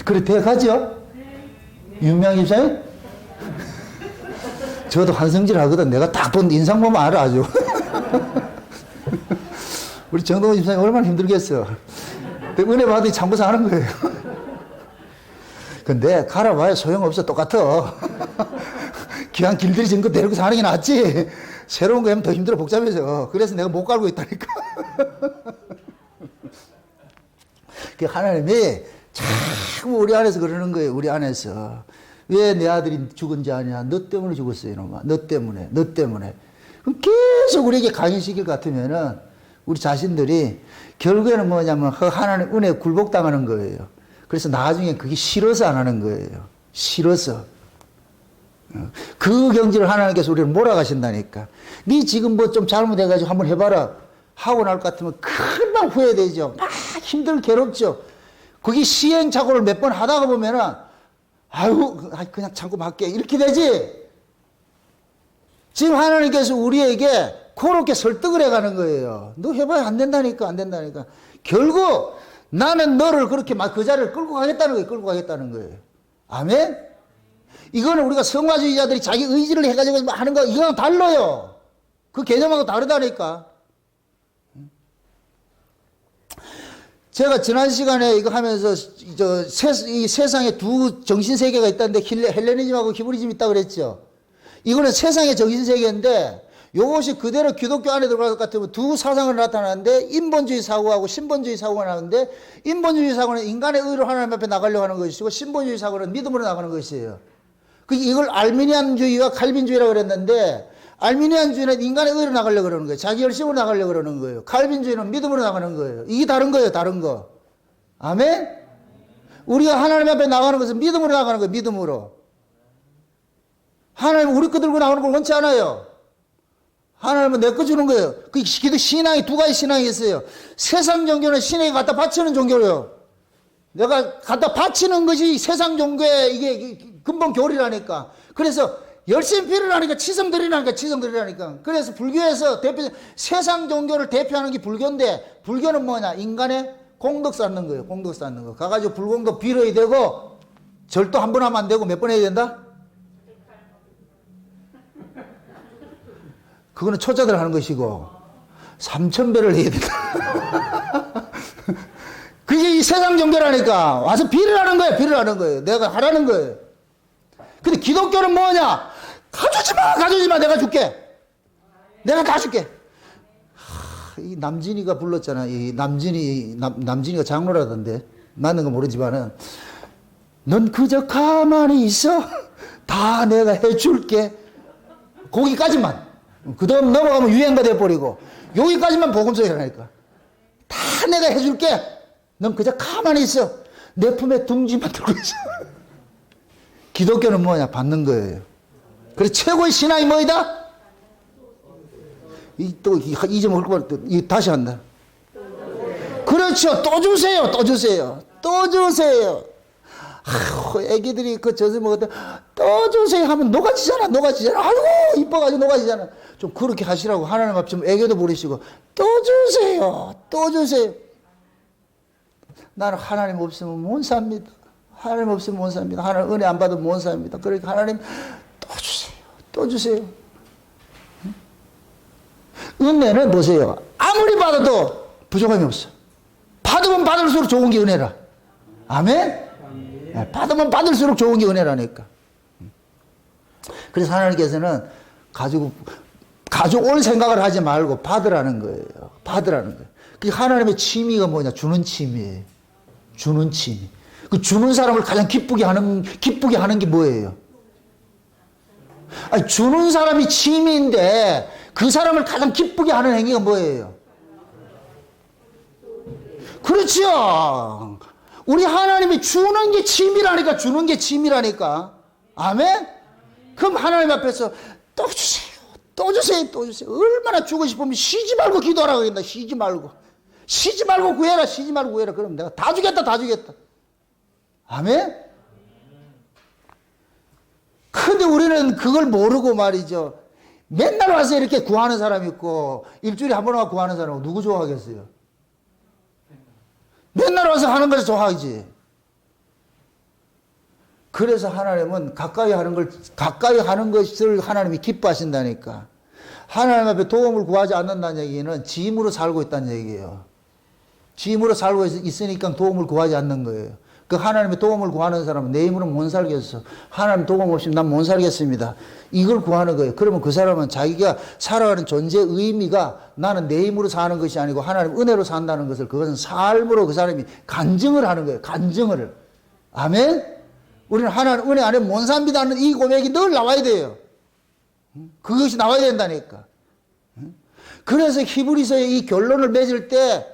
그래 돼가죠? 유명 집사님? 저도 한성질 하거든. 내가 딱 본 인상 보면 알아 아주. 우리 정동원 집사님 얼마나 힘들겠어. 은혜 받으니 참고서 하는 거예요. 근데 갈아봐야 소용없어. 똑같아. 기왕 길들여진 거 데리고 사는 게 낫지. 새로운 거 하면 더 힘들어 복잡해져. 그래서 내가 못 갈고 있다니까. 그 하나님이 참 우리 안에서 그러는 거예요. 우리 안에서. 왜 내 아들이 죽은지 아냐? 너 때문에 죽었어요, 이놈아. 너 때문에. 그럼 계속 우리에게 강요시킬 것 같으면은 우리 자신들이 결국에는 뭐냐면 하나님 은혜에 굴복당하는 거예요. 그래서 나중에 그게 싫어서 안 하는 거예요. 싫어서. 그 경지를 하나님께서 우리를 몰아가신다니까. 네 지금 뭐 좀 잘못해가지고 한번 해봐라. 하고 날 것 같으면 금방 후회되죠. 막 힘들고 괴롭죠. 그게 시행착오를 몇 번 하다가 보면은, 그냥 참고 맞게. 이렇게 되지? 지금 하나님께서 우리에게 그렇게 설득을 해가는 거예요. 너 해봐야 안 된다니까, 안 된다니까. 결국 나는 너를 그렇게 막 그 자리를 끌고 가겠다는 거예요. 끌고 가겠다는 거예요. 아멘? 이거는 우리가 성화주의자들이 자기 의지를 해가지고 하는 거, 이거랑 달라요. 그 개념하고 다르다니까. 제가 지난 시간에 이거 하면서 이 세상에 두 정신세계가 있다는데 헬레니즘하고 히브리즘이 있다고 그랬죠. 이거는 세상의 정신세계인데 이것이 그대로 기독교 안에 들어갈 것 같으면 두 사상을 나타나는데 인본주의 사고하고 신본주의 사고가 나오는데 인본주의 사고는 인간의 의로 하나님 앞에 나가려고 하는 것이고 신본주의 사고는 믿음으로 나가는 것이에요. 이걸 알미니안주의와 칼빈주의라고 그랬는데 알미니안주의는 인간의 의로 나가려고 그러는 거예요. 자기 열심으로 나가려고 그러는 거예요. 칼빈주의는 믿음으로 나가는 거예요. 이게 다른 거예요. 다른 거. 아멘? 우리가 하나님 앞에 나가는 것은 믿음으로 나가는 거예요. 믿음으로. 하나님은 우리 거 들고 나오는 걸 원치 않아요. 하나님은 내 거 주는 거예요. 그 신앙이 두 가지 신앙이 있어요. 세상 종교는 신에게 갖다 바치는 종교예요. 내가 갖다 바치는 것이 세상 종교의 이게 근본 교리라니까. 그래서 열심히 피를 하니까 치성들이라니까. 그래서 불교에서 세상 종교를 대표하는 게 불교인데, 불교는 뭐냐? 인간의 공덕 쌓는 거예요. 공덕 쌓는 거. 가가지고 불공덕 빌어야 되고, 절도 한 번 하면 안 되고, 몇 번 해야 된다? 그거는 초짜들 하는 것이고, 3,000배를 해야 된다. 그게 이 세상 종교라니까. 와서 빌을 하는 거예요. 빌을 하는 거예요. 내가 하라는 거예요. 근데 기독교는 뭐냐? 가져오지 마. 내가 줄게. 내가 다 줄게. 이 남진이가 불렀잖아. 이 남진이가 장로라던데. 맞는 건 모르지만은, 넌 그저 가만히 있어. 다 내가 해줄게. 거기까지만. 그 다음 넘어가면 유행가 돼버리고. 여기까지만 복음서이라니까. 다 내가 해줄게. 넌 그저 가만히 있어. 내 품에 둥지만 들고 있어. 기독교는 뭐냐? 받는 거예요. 그래서 최고의 신앙이 뭐이다? 이 점 헐고 다시 한다. 그렇죠. 또 주세요. 아이고, 애기들이 그 젖을 먹을 때, 또 주세요 하면 녹아지잖아. 아이고, 이뻐가지고 녹아지잖아. 좀 그렇게 하시라고 하나님 앞에 좀 애교도 부리시고, 또 주세요. 나는 하나님 없으면 못 삽니다. 하나님 은혜 안 받으면 못 삽니다. 그러니까 하나님, 또 주세요. 은혜는 보세요. 아무리 받아도 부족함이 없어. 받으면 받을수록 좋은 게 은혜라. 아멘? 받으면 받을수록 좋은 게 은혜라니까. 그래서 하나님께서는 가져올 생각을 하지 말고 받으라는 거예요. 그 하나님의 취미가 뭐냐? 주는 취미예요. 주는 취미. 그 주는 사람을 가장 기쁘게 하는 게 뭐예요? 아니, 주는 사람이 취미인데 그 사람을 가장 기쁘게 하는 행위가 뭐예요? 그렇죠. 우리 하나님이 주는 게 취미라니까. 아멘? 그럼 하나님 앞에서 또 주세요. 얼마나 주고 싶으면 쉬지 말고 기도하라고 했나. 쉬지 말고 구해라. 그럼 내가 다 주겠다. 아멘? 근데 우리는 그걸 모르고 말이죠. 맨날 와서 이렇게 구하는 사람 있고, 일주일에 한 번 와서 구하는 사람은 누구 좋아하겠어요? 맨날 와서 하는 것을 좋아하지. 그래서 하나님은 가까이 하는 것을 하나님이 기뻐하신다니까. 하나님 앞에 도움을 구하지 않는다는 얘기는 짐으로 살고 있다는 얘기예요. 짐으로 살고 있으니까 도움을 구하지 않는 거예요. 그 하나님의 도움을 구하는 사람은 내 힘으로 못 살겠어. 하나님 도움 없이 난 못 살겠습니다. 이걸 구하는 거예요. 그러면 그 사람은 자기가 살아가는 존재의 의미가 나는 내 힘으로 사는 것이 아니고 하나님 은혜로 산다는 것을, 그것은 삶으로 그 사람이 간증을 하는 거예요. 간증을. 아멘? 우리는 하나님 은혜 안에 못 삽니다는 이 고백이 늘 나와야 돼요. 그것이 나와야 된다니까. 그래서 히브리서의 이 결론을 맺을 때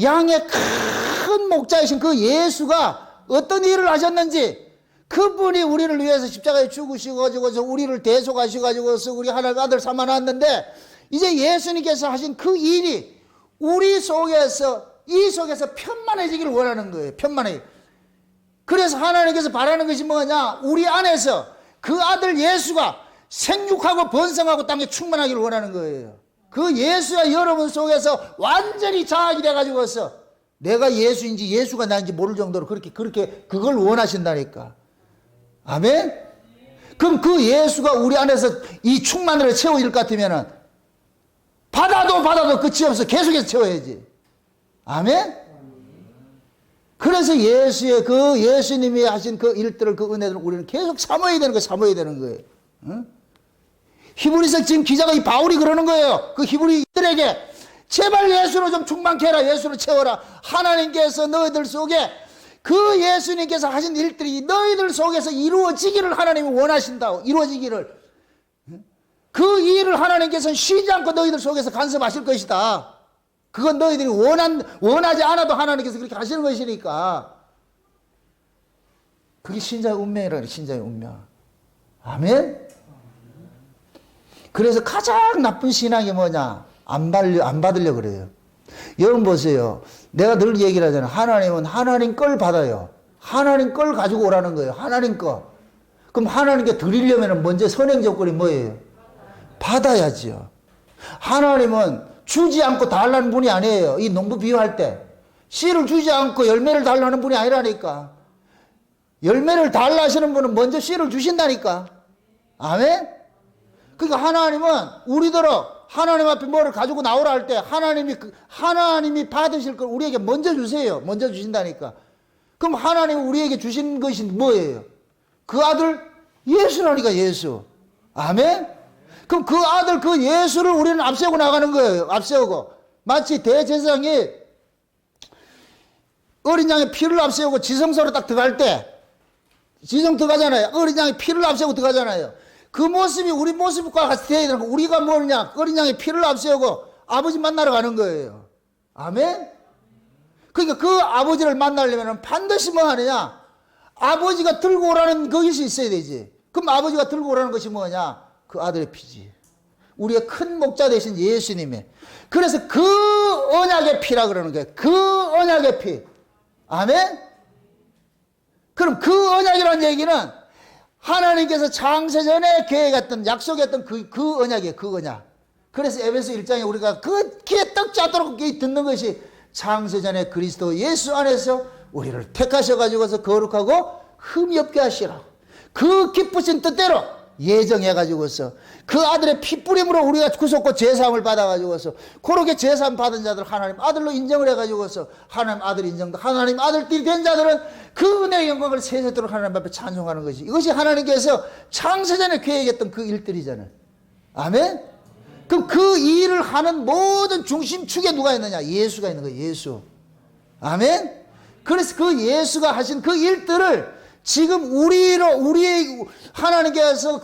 양의 큰 목자이신 그 예수가 어떤 일을 하셨는지, 그분이 우리를 위해서 십자가에 죽으시고서 우리를 대속하셔가지고서 우리 하나님 아들 삼아놨는데, 이제 예수님께서 하신 그 일이 우리 속에서 편만해지기를 원하는 거예요. 그래서 하나님께서 바라는 것이 뭐냐? 우리 안에서 그 아들 예수가 생육하고 번성하고 땅에 충만하기를 원하는 거예요. 그 예수야 여러분 속에서 완전히 자학이 돼가지고서 내가 예수인지 예수가 나인지 모를 정도로 그렇게 그걸 원하신다니까. 아멘? 그럼 그 예수가 우리 안에서 이 충만을 채워질 것 같으면은 받아도 끝이 없어. 계속해서 채워야지. 아멘? 그래서 예수님이 하신 그 일들을, 그 은혜들을 우리는 계속 사모해야 되는 거예요. 사모해야 되는 거예요. 응? 히브리서 지금 기자가 이 바울이 그러는 거예요. 그 히브리들에게 제발 예수로 좀 충만케 해라. 예수로 채워라. 하나님께서 너희들 속에 그 예수님께서 하신 일들이 너희들 속에서 이루어지기를 하나님이 원하신다고. 이루어지기를. 그 일을 하나님께서는 쉬지 않고 너희들 속에서 간섭하실 것이다. 그건 너희들이 원하지 않아도 하나님께서 그렇게 하시는 것이니까. 그게 신자의 운명이라 그래. 신자의 운명. 아멘? 그래서 가장 나쁜 신앙이 뭐냐? 안 받으려고 그래요. 여러분 보세요. 내가 늘 얘기를 하잖아요. 하나님은 하나님 걸 받아요. 하나님 걸 가지고 오라는 거예요. 하나님 거. 그럼 하나님께 드리려면 먼저 선행 조건이 뭐예요? 받아야지요. 하나님은 주지 않고 달라는 분이 아니에요. 이 농부 비유할 때. 씨를 주지 않고 열매를 달라는 분이 아니라니까. 열매를 달라 하시는 분은 먼저 씨를 주신다니까. 아멘? 그러니까 하나님은 우리더러 하나님 앞에 뭐를 가지고 나오라 할 때 하나님이 받으실 걸 우리에게 먼저 주세요. 먼저 주신다니까. 그럼 하나님이 우리에게 주신 것이 뭐예요? 그 아들 예수라니까. 예수. 아멘? 그럼 그 아들 그 예수를 우리는 앞세우고 나가는 거예요. 앞세우고. 마치 대제사장이 어린 양의 피를 앞세우고 지성소로 딱 들어갈 때 지성 들어가잖아요. 어린 양의 피를 앞세우고 들어가잖아요. 그 모습이 우리 모습과 같이 되어야 되는 거. 우리가 뭐냐? 어린 양의 피를 앞세우고 아버지 만나러 가는 거예요. 아멘? 그러니까 그 아버지를 만나려면 반드시 뭐 하느냐? 아버지가 들고 오라는 것이 있어야 되지. 그럼 아버지가 들고 오라는 것이 뭐냐? 그 아들의 피지. 우리의 큰 목자 되신 예수님의. 그래서 그 언약의 피라 그러는 거예요. 그 언약의 피. 아멘? 그럼 그 언약이라는 얘기는 하나님께서 창세전에 계획했던 약속했던 그 언약이에요. 그 언약. 그래서 에베소 1장에 우리가 그 귀에 떡 잡도록 듣는 것이 창세전에 그리스도 예수 안에서 우리를 택하셔가지고서 거룩하고 흠이 없게 하시라. 그 기쁘신 뜻대로 예정해가지고서 그 아들의 피뿌림으로 우리가 구속고 제사함을 받아가지고서 그렇게 제사함 받은 자들 하나님 아들로 인정을 해가지고서 하나님 아들 인정도 하나님 아들들이 된 자들은 그 은혜의 영광을 세세토록 하나님 앞에 찬송하는 것이 이것이 하나님께서 창세전에 계획했던 그 일들이잖아요. 아멘? 그럼 그 일을 하는 모든 중심축에 누가 있느냐? 예수가 있는 거예요. 예수. 아멘? 그래서 그 예수가 하신 그 일들을 지금 우리의 하나님께서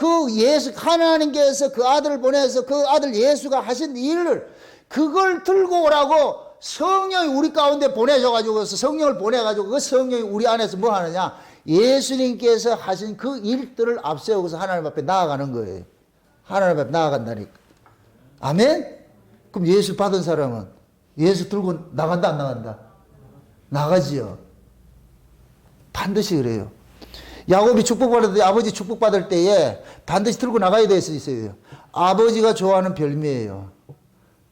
하나님께서 그 아들을 보내서 그 아들 예수가 하신 일을 그걸 들고 오라고 성령이 우리 가운데 보내줘가지고서 성령을 보내가지고 그 성령이 우리 안에서 뭐 하느냐? 예수님께서 하신 그 일들을 앞세우고서 하나님 앞에 나아가는 거예요. 하나님 앞에 나아간다니까. 아멘? 그럼 예수 받은 사람은 예수 들고 나간다, 안 나간다? 나가지요. 반드시 그래요. 야곱이 축복받을 때, 아버지 축복받을 때에 반드시 들고 나가야 될 수 있어요. 아버지가 좋아하는 별미예요.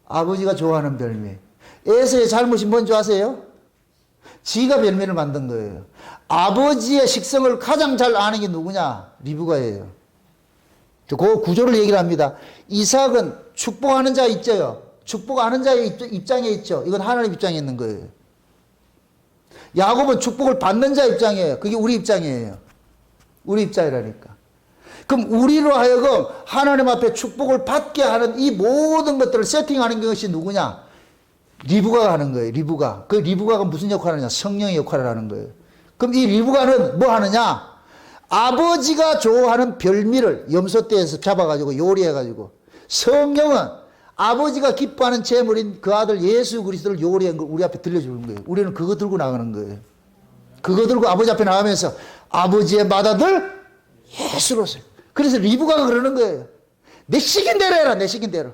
아버지가 좋아하는 별미. 에서의 잘못이 뭔지 아세요? 지가 별미를 만든 거예요. 아버지의 식성을 가장 잘 아는 게 누구냐? 리브가예요. 그 구조를 얘기를 합니다. 이삭은 축복하는 자 있죠. 축복하는 자의 입장에 있죠. 이건 하나님 입장에 있는 거예요. 야곱은 축복을 받는 자 입장이에요. 그게 우리 입장이에요. 우리 입장이라니까. 그럼 우리로 하여금 하나님 앞에 축복을 받게 하는 이 모든 것들을 세팅하는 것이 누구냐? 리브가가 하는 거예요. 리브가. 그 리브가가 무슨 역할을 하느냐? 성령의 역할을 하는 거예요. 그럼 이 리브가는 뭐 하느냐? 아버지가 좋아하는 별미를 염소떼에서 잡아가지고 요리해가지고 성령은 아버지가 기뻐하는 제물인 그 아들 예수 그리스도를 요리한 걸 우리 앞에 들려주는 거예요. 우리는 그거 들고 나가는 거예요. 그거 들고 아버지 앞에 나가면서 아버지의 맏아들 예수로서. 그래서 리브가가 그러는 거예요. 내 시킨 대로 해라. 내 시킨 대로.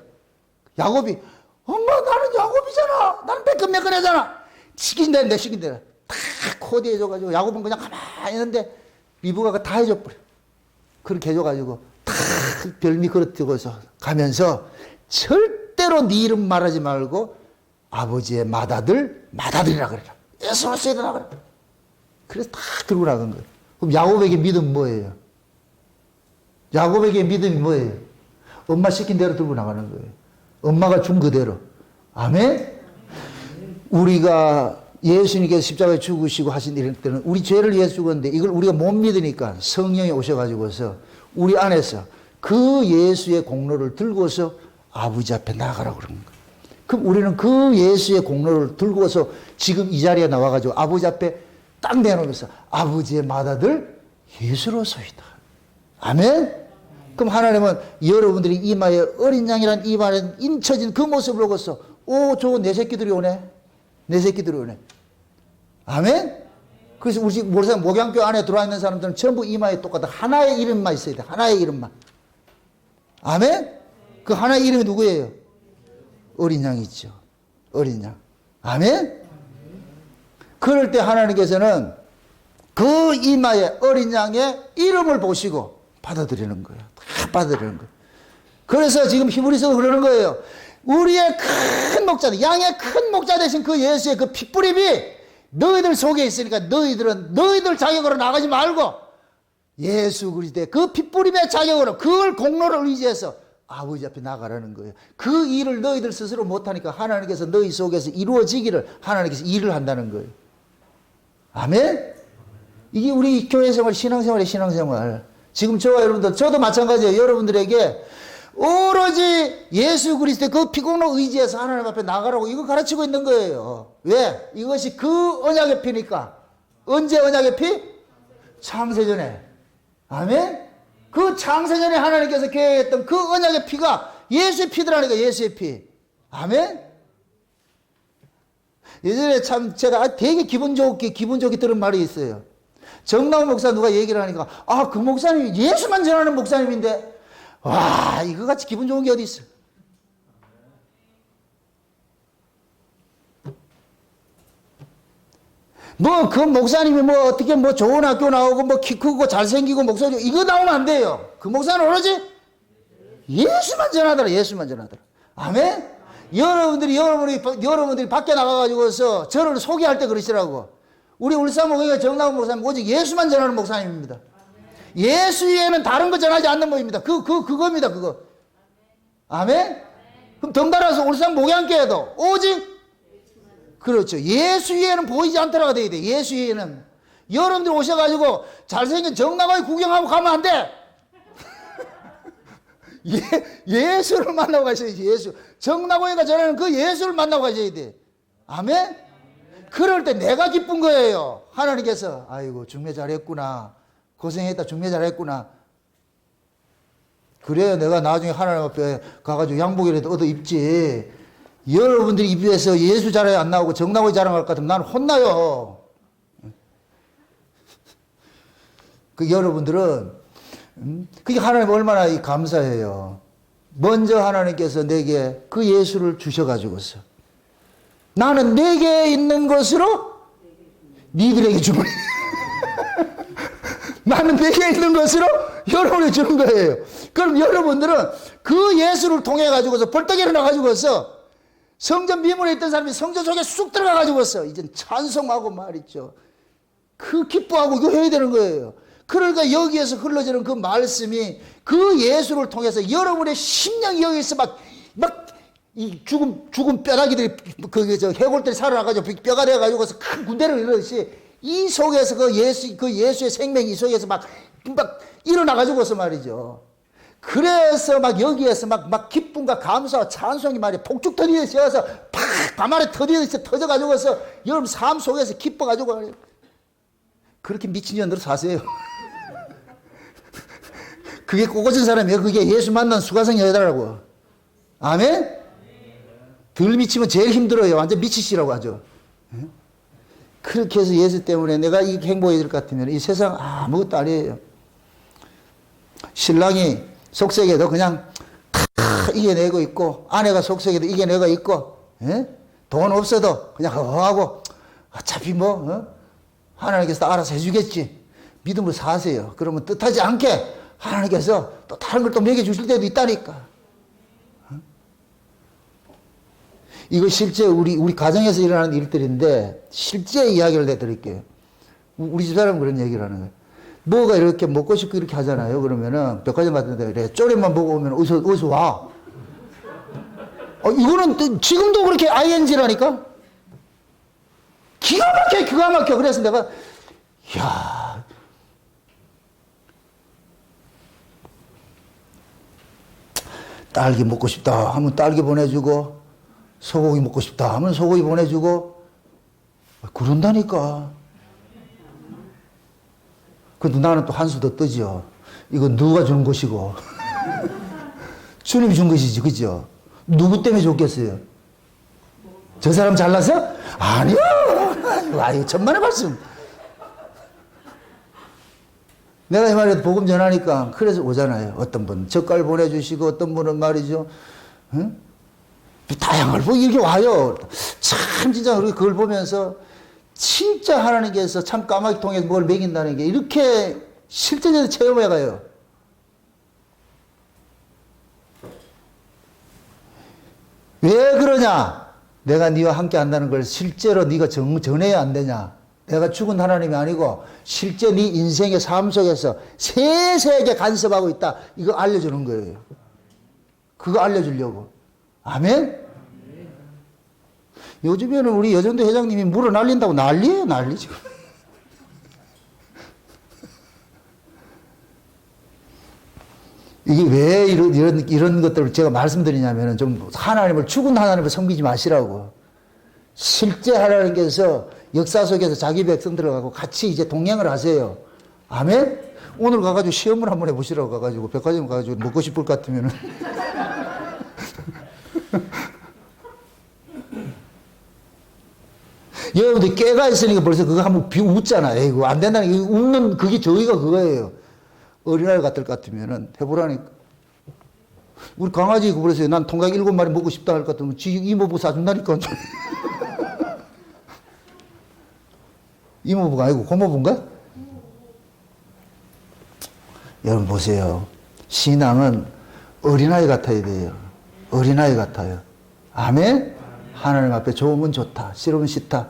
야곱이 엄마 나는 야곱이잖아. 나는 매끈매끈하잖아. 시킨 대로 내 시킨 대로. 다 코디해줘가지고 야곱은 그냥 가만히 있는데 리브가가 다 해줘버려. 그렇게 해줘가지고 다 별미 그릇 들고서 가면서 절대 절대로 네 이름 말하지 말고 아버지의 맏아들이라 그래라. 예수로 써야 그래. 그래서 다 들고 나간 거예요. 그럼 야곱에게 믿음은 뭐예요? 야곱에게 믿음이 뭐예요? 엄마 시킨 대로 들고 나가는 거예요. 엄마가 준 그대로. 아멘? 우리가 예수님께서 십자가에 죽으시고 하신 일 때는 우리 죄를 위해서 죽었는데 이걸 우리가 못 믿으니까 성령이 오셔가지고서 우리 안에서 그 예수의 공로를 들고서 아버지 앞에 나가라고 그러는 거예요. 그럼 우리는 그 예수의 공로를 들고서 지금 이 자리에 나와가지고 아버지 앞에 딱 내놓으면서 아버지의 맏아들 예수로소이다. 아멘? 그럼 하나님은 여러분들이 이마에 어린 양이란 이마에 인쳐진 그 모습을 보고서 오, 저거 내 새끼들이 오네. 내 새끼들이 오네. 아멘? 그래서 우리 목양교 안에 들어와 있는 사람들은 전부 이마에 똑같아. 하나의 이름만 있어야 돼. 하나의 이름만. 아멘? 그 하나의 이름이 누구예요? 어린 양이죠. 어린 양. 아멘? 그럴 때 하나님께서는 그 이마에 어린 양의 이름을 보시고 받아들이는 거예요. 다 받아들이는 거예요. 그래서 지금 히브리서도 그러는 거예요. 우리의 큰 목자, 양의 큰 목자 되신 그 예수의 그 핏부림이 너희들 속에 있으니까 너희들은 너희들 자격으로 나가지 말고 예수 그리스도의 그 핏부림의 자격으로 그걸 공로를 의지해서 아버지 앞에 나가라는 거예요. 그 일을 너희들 스스로 못하니까 하나님께서 너희 속에서 이루어지기를 하나님께서 일을 한다는 거예요. 아멘? 이게 우리 교회 생활, 신앙생활의 신앙생활. 지금 저와 여러분들, 저도 마찬가지예요. 여러분들에게 오로지 예수 그리스도의 그 피공로 의지해서 하나님 앞에 나가라고 이거 가르치고 있는 거예요. 왜? 이것이 그 언약의 피니까. 언제 언약의 피? 창세전에. 아멘? 그 창세전에 하나님께서 계획했던 그 언약의 피가 예수의 피더라니까. 예수의 피. 아멘? 예전에 참 제가 되게 기분 좋게 들은 말이 있어요. 정나우 목사 누가 얘기를 하니까 아, 그 목사님이 예수만 전하는 목사님인데 와, 이거 같이 기분 좋은 게 어디 있어? 뭐 그 목사님이 뭐 어떻게 뭐 좋은 학교 나오고 뭐 키 크고 잘생기고 목소리 이거 나오면 안 돼요. 그 목사는 오로지 예수만 전하더라. 예수만 전하더라. 아멘? 여러분들이 밖에 나가가지고서 저를 소개할 때 그러시라고. 우리 울산목회 정나우 목사님 오직 예수만 전하는 목사님입니다. 예수 외에는 다른 거 전하지 않는 모입니다. 그겁니다, 그거. 아멘? 그럼 덩달아서 울산 목양교회도 오직 그렇죠. 예수 외에는 보이지 않더라가 돼야 돼. 예수 외에는. 여러분들 오셔가지고 잘생긴 정나우에 구경하고 가면 안 돼. 예수를 만나고 가셔야지. 예수. 정나우에가 전하는 그 예수를 만나고 가셔야 돼. 아멘? 그럴 때 내가 기쁜 거예요. 하나님께서 아이고 중매 잘했구나. 고생했다. 중매 잘했구나. 그래야 내가 나중에 하나님 앞에 가가지고 양복이라도 얻어 입지. 여러분들이 입에서 예수 자랑이 안 나오고 정나우에 자랑할 것 같으면 나는 혼나요. 그 여러분들은 그게 하나님 얼마나 감사해요. 먼저 하나님께서 내게 그 예수를 주셔가지고서 나는 내게 있는 것으로 니들에게 주노니. 나는 내게 있는 것으로 여러분에게 주는 거예요. 그럼 여러분들은 그 예수를 통해 가지고서 벌떡 일어나 가지고서 성전 미문에 있던 사람이 성전 속에 쑥 들어가 가지고서 이제 찬송하고 말이죠. 그 기뻐하고 이거 해야 되는 거예요. 그러니까 여기에서 흘러지는 그 말씀이 그 예수를 통해서 여러분의 심령이 여기서 이 죽은 뼈다귀들이 해골들이 살아나가지고 뼈가 돼가지고서 큰 군대를 이루듯이 이 속에서 그 예수의 생명이 이 속에서 막 일어나가지고서 말이죠. 그래서 막 여기에서 막 기쁨과 감사와 찬송이 말이야 폭죽 터지듯이 해서 팍 밤하늘 터지듯이 터져가지고서 여러분 삶 속에서 기뻐가지고 말이야. 그렇게 미친년으로 사세요. 그게 꼬꼬진 사람이에요. 그게 예수 만난 수가성 여자라고. 아멘? 덜 미치면 제일 힘들어요. 완전 미치시라고 하죠. 그렇게 해서 예수 때문에 내가 이 행복해야 될 것 같으면 이 세상 아무것도 아니에요. 신랑이 속색에도 그냥 이겨내고 있고 아내가 속색에도 이겨내고 있고 돈 없어도 그냥 하고 어차피 하나님께서 알아서 해주겠지. 믿음으로 사세요. 그러면 뜻하지 않게 하나님께서 또 다른 걸 또 먹여주실 때도 있다니까. 이거 실제 우리 가정에서 일어나는 일들인데, 실제 이야기를 내드릴게요. 우리 집사람은 그런 얘기를 하는 거예요. 뭐가 이렇게 먹고 싶고 이렇게 하잖아요. 그러면은 백화점 같은 데 그래. 쪼레만 보고 오면 어디서 와. 이거는 또 지금도 그렇게 ing라니까? 기가 막혀. 그래서 내가, 이야. 딸기 먹고 싶다 하면 딸기 보내주고, 소고기 먹고 싶다 하면 소고기 보내주고, 그런다니까. 근데 나는 또 한수 더 뜨죠. 이거 누가 주는 것이고. 주님이 준 것이지, 그죠? 누구 때문에 줬겠어요? 저 사람 잘나서? 아니요. 아유, 천만의 말씀. 내가 이 말에 복음 전하니까 그래서 오잖아요. 어떤 분은 젓갈 보내주시고, 어떤 분은 말이죠. 응? 다양한 걸 이렇게 와요. 참 진짜 우리 그걸 보면서 진짜 하나님께서 참 까마귀 통해서 뭘 먹인다는 게 이렇게 실제적으로 체험해 가요. 왜 그러냐? 내가 네와 함께 한다는 걸 실제로 네가 전해야 안 되냐? 내가 죽은 하나님이 아니고 실제 네 인생의 삶 속에서 세세하게 간섭하고 있다. 이거 알려주는 거예요. 그거 알려주려고. 아멘? 요즘에는 우리 여전도 회장님이 물어 날린다고 난리예요, 난리 지금. 이게 왜 이런 것들을 제가 말씀드리냐면은 좀 하나님을, 죽은 하나님을 섬기지 마시라고. 실제 하나님께서 역사 속에서 자기 백성들하고 같이 이제 동행을 하세요. 아멘? 오늘 가가지고 시험을 한번 해보시라고 가가지고 백화점 가가지고 먹고 싶을 것 같으면은. 여러분들 깨가 있으니까 벌써 그거 한번 웃잖아. 에이구, 안 된다는 게, 웃는 그게 저희가 그거예요. 어린아이 같을 것 같으면은 해보라니까. 우리 강아지 그래서 난 통각 7마리 먹고 싶다 할 것 같으면 지 이모부 사준다니까. 이모부가 아니고 고모부인가? 여러분 보세요. 신앙은 어린아이 같아야 돼요. 어린아이 같아요. 아멘? 하나님 앞에 좋으면 좋다, 싫으면 싫다.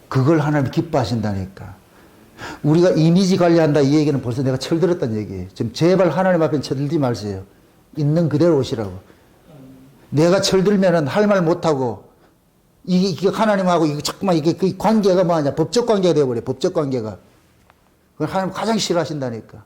그걸 하나님이 기뻐하신다니까. 우리가 이미지 관리한다 이 얘기는 벌써 내가 철들었다는 얘기예요. 지금 제발 하나님 앞에 철들지 마세요. 있는 그대로 오시라고. 내가 철들면은 할 말 못하고, 이게 하나님하고 이게 자꾸만 이게 그 관계가 뭐하냐. 법적 관계가 되어버려. 법적 관계가. 그걸 하나님 가장 싫어하신다니까.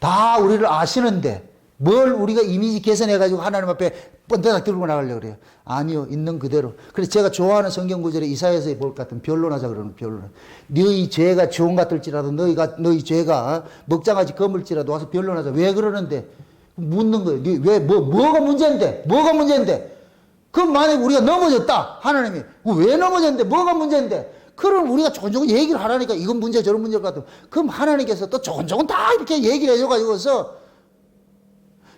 다 우리를 아시는데 뭘 우리가 이미지 개선해가지고 하나님 앞에 뻔뻔하게 들고 나가려고 그래요. 아니요, 있는 그대로. 그래서 제가 좋아하는 성경 구절에 이사야에서 볼 것 같은 변론하자 그러는 변론. 너희 죄가 주홍 같을지라도 너희 죄가 먹장아지 검을지라도 와서 변론하자. 왜 그러는데? 묻는 거예요. 왜, 뭐가 문제인데? 뭐가 문제인데? 그럼 만약에 우리가 넘어졌다. 하나님이. 왜 넘어졌는데? 뭐가 문제인데? 그럼 우리가 조곤조곤 얘기를 하라니까. 이건 문제, 저런 문제일 것 같으면. 그럼 하나님께서 또 조곤조곤 다 이렇게 얘기를 해줘가지고서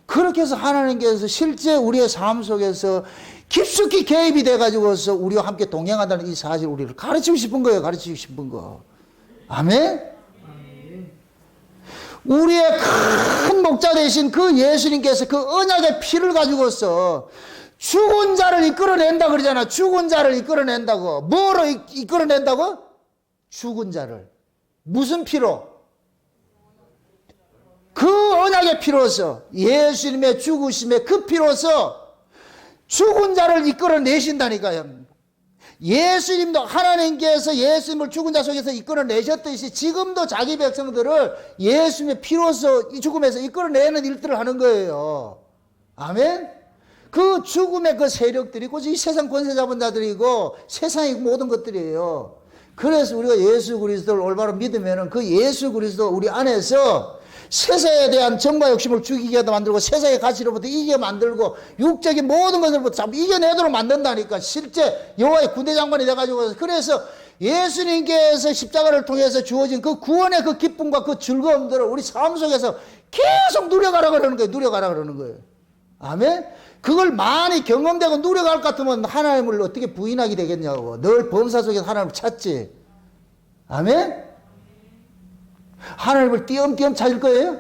그렇게 해서 하나님께서 실제 우리의 삶 속에서 깊숙이 개입이 돼가지고서 우리와 함께 동행한다는 이 사실을 우리를 가르치고 싶은 거예요. 가르치고 싶은 거. 아멘? 우리의 큰 목자 되신 그 예수님께서 그 언약의 피를 가지고서 죽은 자를 이끌어낸다 그러잖아. 죽은 자를 이끌어낸다고. 뭐로 이끌어낸다고? 죽은 자를. 무슨 피로? 그 언약의 피로서, 예수님의 죽으심의 그 피로서 죽은 자를 이끌어내신다니까요. 예수님도 하나님께서 예수님을 죽은 자 속에서 이끌어내셨듯이 지금도 자기 백성들을 예수님의 피로서 이 죽음에서 이끌어내는 일들을 하는 거예요. 아멘? 그 죽음의 그 세력들이 곧 이 세상 권세 잡은 자들이고 세상의 모든 것들이에요. 그래서 우리가 예수 그리스도를 올바로 믿으면 그 예수 그리스도 우리 안에서 세상에 대한 정과 욕심을 죽이게 만들고 세상의 가치로부터 이기게 만들고 육적인 모든 것들부터 전부 이겨내도록 만든다니까. 실제 여호와의 군대 장관이 돼가지고. 그래서 예수님께서 십자가를 통해서 주어진 그 구원의 그 기쁨과 그 즐거움들을 우리 삶 속에서 계속 누려가라 그러는 거예요. 누려가라 그러는 거예요. 아멘? 그걸 많이 경험되고 누려갈 것 같으면 하나님을 어떻게 부인하게 되겠냐고. 늘 범사 속에서 하나님을 찾지. 아멘? 하나님을 띄엄띄엄 찾을 거예요?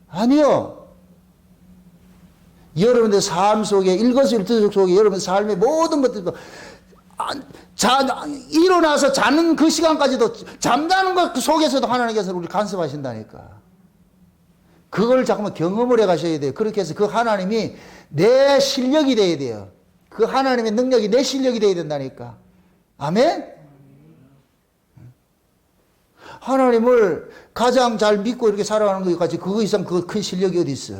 아니요. 여러분들 삶 속에 일거수일투족 속에 여러분 삶의 모든 것들 일어나서 자는 그 시간까지도 잠자는 것 속에서도 하나님께서 우리 간섭하신다니까. 그걸 잠깐만 경험을 해 가셔야 돼요. 그렇게 해서 그 하나님이 내 실력이 돼야 돼요. 그 하나님의 능력이 내 실력이 돼야 된다니까. 아멘? 하나님을 가장 잘 믿고 이렇게 살아가는 것까지 그거 이상 그 큰 실력이 어디 있어?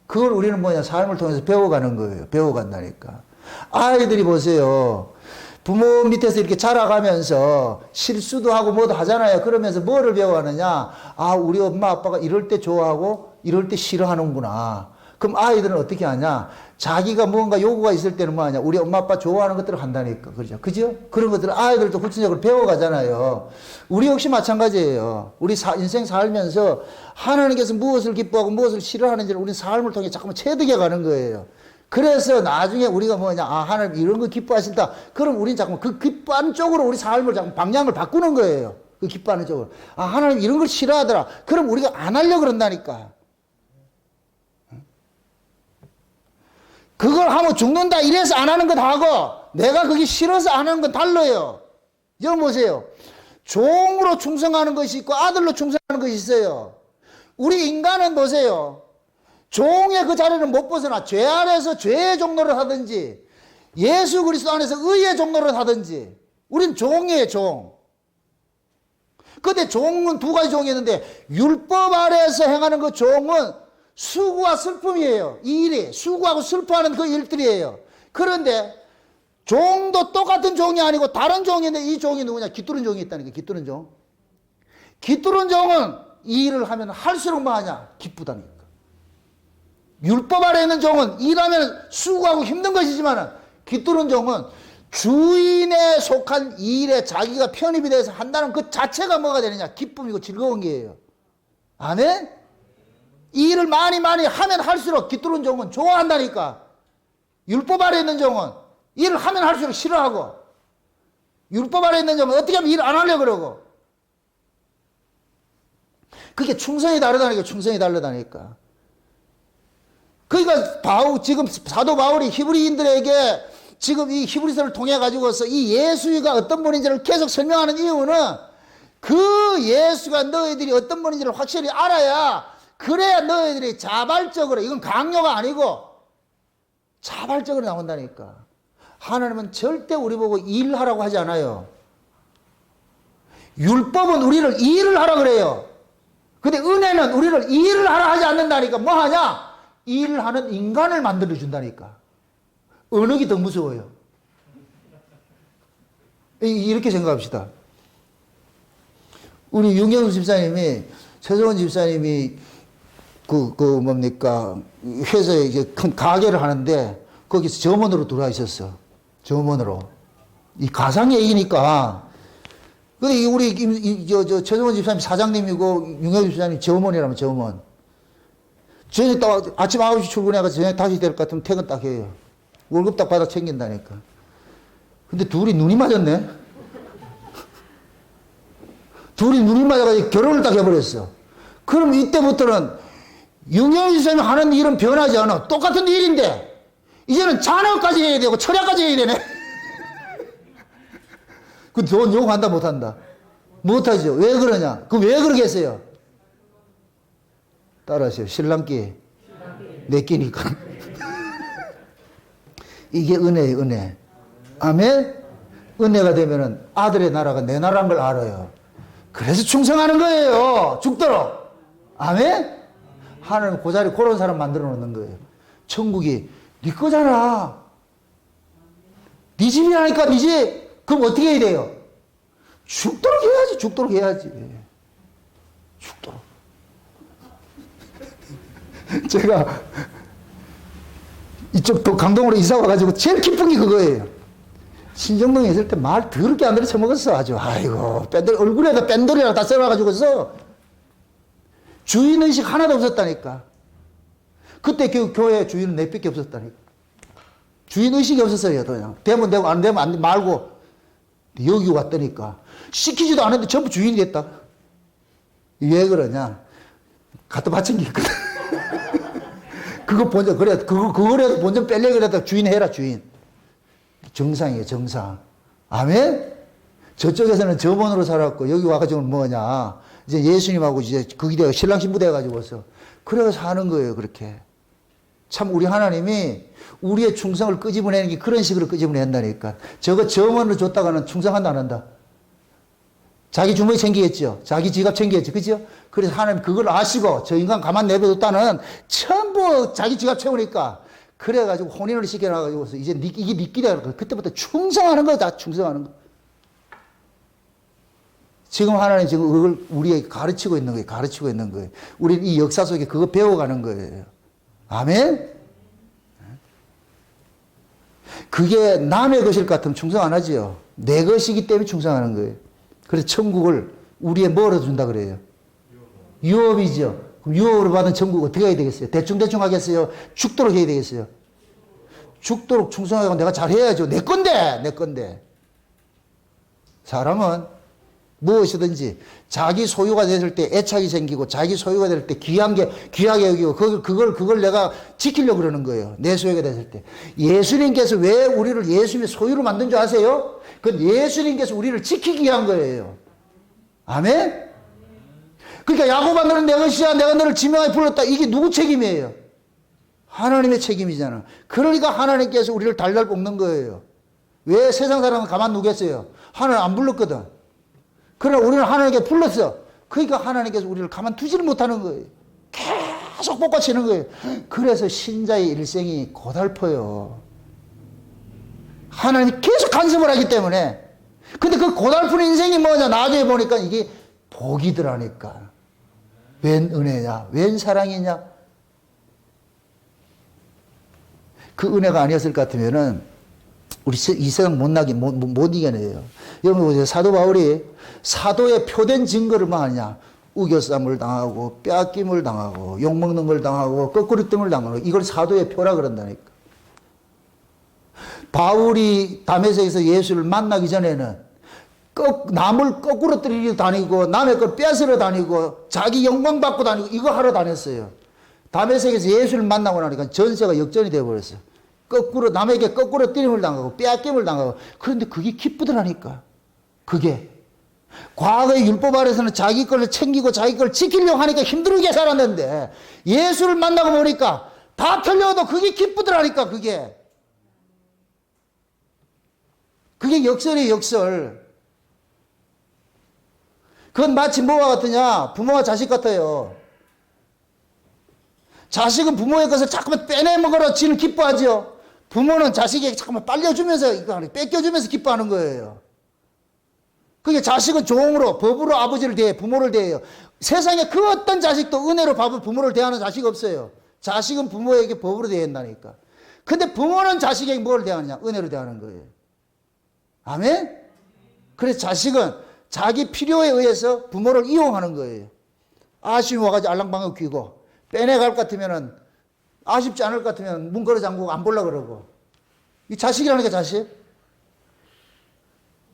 그걸 우리는 뭐냐? 삶을 통해서 배워가는 거예요. 배워간다니까. 아이들이 보세요. 부모 밑에서 이렇게 자라가면서 실수도 하고 뭐도 하잖아요. 그러면서 뭐를 배워하느냐? 아, 우리 엄마 아빠가 이럴 때 좋아하고 이럴 때 싫어하는구나. 그럼 아이들은 어떻게 하냐? 자기가 뭔가 요구가 있을 때는 뭐 하냐? 우리 엄마 아빠 좋아하는 것들을 한다니까. 그죠? 그죠? 그런 것들을 아이들도 구체적으로 배워가잖아요. 우리 역시 마찬가지예요. 우리 인생 살면서 하나님께서 무엇을 기뻐하고 무엇을 싫어하는지를 우리 삶을 통해 자꾸만 체득해 가는 거예요. 그래서 나중에 우리가 뭐냐? 아, 하나님 이런 거 기뻐하신다. 그럼 우리는 자꾸만 그 기뻐하는 쪽으로 우리 삶을 자꾸 방향을 바꾸는 거예요. 그 기뻐하는 쪽으로. 아, 하나님 이런 걸 싫어하더라. 그럼 우리가 안 하려고 그런다니까. 그걸 하면 죽는다 이래서 안 하는 것하고 내가 그게 싫어서 안 하는 건 달라요. 여러분 보세요. 종으로 충성하는 것이 있고 아들로 충성하는 것이 있어요. 우리 인간은 보세요. 종의 그 자리는 못 벗어나. 죄 안에서 죄의 종로를 하든지 예수 그리스도 안에서 의의 종로를 하든지 우린 종이에요. 종. 근데 종은 두 가지 종이 있는데 율법 아래에서 행하는 그 종은 수고와 슬픔이에요. 이 일이 수고하고 슬퍼하는 그 일들이에요. 그런데 종도 똑같은 종이 아니고 다른 종인데 이 종이 누구냐? 깃두른 종이 있다니까. 깃두른 종. 깃두른 종은 이 일을 하면 할수록 뭐 하냐? 기쁘다니까. 율법 아래 있는 종은 일하면 수고하고 힘든 것이지만 깃두른 종은 주인에 속한 이 일에 자기가 편입이 돼서 한다는 그 자체가 뭐가 되느냐? 기쁨이고 즐거운 게예요. 아멘? 이 일을 많이 하면 할수록 깃두른 종은 좋아한다니까. 율법 아래 있는 종은 일을 하면 할수록 싫어하고 율법 아래 있는 종은 어떻게 하면 일 안 하려고 그러고. 그게 충성이 다르다니까. 충성이 다르다니까. 그러니까 지금 사도 바울이 히브리인들에게 지금 이 히브리서를 통해 가지고서 이 예수가 어떤 분인지를 계속 설명하는 이유는 그 예수가 너희들이 어떤 분인지를 확실히 알아야 그래야 너희들이 자발적으로 이건 강요가 아니고 자발적으로 나온다니까. 하나님은 절대 우리 보고 일하라고 하지 않아요. 율법은 우리를 일을 하라 그래요. 근데 은혜는 우리를 일을 하라 하지 않는다니까. 뭐 하냐? 일을 하는 인간을 만들어 준다니까. 어느 게 더 무서워요? 이렇게 생각합시다. 우리 윤경수 집사님이 최성원 집사님이 뭡니까 회사에 이제 큰 가게를 하는데 거기서 점원으로 들어와 있었어. 점원으로. 이 가상회의니까. 근데 우리 최성원 집사님 사장님이고 윤경수 집사님 점원이라면 점원. 저녁 딱 아침 9시 출근해가지고 저녁 다시 될 것 같으면 퇴근 딱 해요. 월급 딱 받아 챙긴다니까. 근데 둘이 눈이 맞았네. 둘이 눈이 맞아가지고 결혼을 딱 해버렸어. 그럼 이때부터는 윤경수 집사님이 하는 일은 변하지 않아. 똑같은 일인데 이제는 자녀까지 해야 되고 처자까지 해야 되네. 그 돈 요구한다 못한다? 못하죠. 왜 그러냐? 그럼 왜 그러겠어요? 따라하세요. 신랑끼 내 끼니까. 이게 은혜예요. 은혜. 아멘. 은혜가 되면은 아들의 나라가 내 나라인 걸 알아요. 그래서 충성하는 거예요. 죽도록. 아멘. 하나님 그 자리 그런 사람 만들어 놓는 거예요. 천국이 네 거잖아. 네 집이라니까. 네 집. 그럼 어떻게 해야 돼요? 죽도록 해야지. 죽도록 해야지. 죽도록. 제가 이쪽 또 강동으로 이사 와가지고 제일 기쁜 게 그거예요. 신정동에 있을 때 말 더럽게 안 들어 처먹었어. 아주. 아이고, 얼굴에다 뺀돌이랑 다 썰어가지고서 주인의식 하나도 없었다니까. 그때 교회 주인은 내밖에 없었다니까. 주인의식이 없었어요. 그냥. 되면 되고 안 되면 안 말고. 여기 왔다니까. 시키지도 않았는데 전부 주인이 됐다. 왜 그러냐? 갖다 바친 게 있거든. 그거 본전, 그래, 그거라도 본전 뺄래 그래도 주인 해라, 주인. 정상이에요, 정상. 아멘? 저쪽에서는 저번으로 살았고, 여기 와가지고 뭐냐. 이제 예수님하고 이제 그게 되어 신랑 신부 돼가지고서. 그래서 하는 거예요, 그렇게. 참, 우리 하나님이 우리의 충성을 끄집어내는 게 그런 식으로 끄집어낸다니까. 저거 저번으로 줬다가는 충성한다, 안 한다? 자기 주머니 챙기겠죠. 자기 지갑 챙기겠죠. 그죠? 그래서 하나님 그걸 아시고 저 인간 가만 내버렸다는 전부 자기 지갑 채우니까 그래가지고 혼인을 시켜놔가지고서 이제 이게 네 끼다. 그때부터 충성하는 거다. 충성하는 거. 지금 하나님 지금 그걸 우리에게 가르치고 있는 거예요. 가르치고 있는 거예요. 우리는 이 역사 속에 그거 배워가는 거예요. 아멘? 그게 남의 것일 것 같으면 충성 안 하지요. 내 것이기 때문에 충성하는 거예요. 그래서 천국을 우리의 뭐로 준다 그래요? 유업이죠. 그럼 유업으로 받은 천국 어떻게 해야 되겠어요? 대충대충 하겠어요? 죽도록 해야 되겠어요? 죽도록 충성하고 내가 잘해야죠. 내 건데, 내 건데. 사람은 무엇이든지 자기 소유가 됐을 때 애착이 생기고 자기 소유가 될 때 귀하게 여기고 그걸 내가 지키려고 그러는 거예요. 내 소유가 됐을 때. 예수님께서 왜 우리를 예수님의 소유로 만든 줄 아세요? 그건 예수님께서 우리를 지키기 위한 거예요. 아멘? 그러니까 야고보가 너는 내 것이야. 내가 너를 지명하여 불렀다. 이게 누구 책임이에요? 하나님의 책임이잖아. 그러니까 하나님께서 우리를 달달 볶는 거예요. 왜 세상 사람은 가만 두겠어요? 하나님 안 불렀거든. 그러나 우리는 하나님께 불렀어. 그러니까 하나님께서 우리를 가만두지를 못하는 거예요. 계속 볶아치는 거예요. 그래서 신자의 일생이 고달퍼요. 하나님이 계속 간섭을 하기 때문에. 근데 그 고달픈 인생이 뭐냐? 나중에 보니까 이게 복이더라니까. 웬 은혜냐? 웬 사랑이냐? 그 은혜가 아니었을 것 같으면은 우리 이 세상 못 이겨내요. 여러분 보세요. 사도 바울이 사도의 표된 증거를 뭐 하냐? 우겨쌈을 당하고 빼앗김을 당하고 욕먹는 걸 당하고 거꾸리뜸을 당하고 이걸 사도의 표라 그런다니까. 바울이 다메섹에서 예수를 만나기 전에는 남을 거꾸로 때리러 다니고 남의 걸 뺏으러 다니고 자기 영광 받고 다니고 이거 하러 다녔어요. 다메섹에서 예수를 만나고 나니까 전세가 역전이 되어버렸어요. 남에게 거꾸로 때림을 당하고 빼앗김을 당하고. 그런데 그게 기쁘더라니까. 그게 과거의 율법 아래서는 자기 걸 챙기고 자기 걸 지키려고 하니까 힘들게 살았는데 예수를 만나고 보니까 다 틀려도 그게 기쁘더라니까. 그게 역설이에요. 역설. 그건 마치 뭐와 같으냐? 부모와 자식 같아요. 자식은 부모의 것을 자꾸만 빼내먹으러 지는 기뻐하죠. 부모는 자식에게 자꾸만 빨려주면서 이거 뺏겨주면서 기뻐하는 거예요. 그게 자식은 종으로 법으로 아버지를 대해 부모를 대해요. 세상에 그 어떤 자식도 은혜로 부모를 대하는 자식 없어요. 자식은 부모에게 법으로 대한다니까. 근데 부모는 자식에게 뭘 대하느냐? 은혜로 대하는 거예요. 아멘? 그래서 자식은 자기 필요에 의해서 부모를 이용하는 거예요. 아쉬움이 와가지고 알랑방을 귀고 빼내갈 것 같으면은 아쉽지 않을 것 같으면 문 걸어 잠그고 안 보려고 그러고. 이 자식이라니까 자식.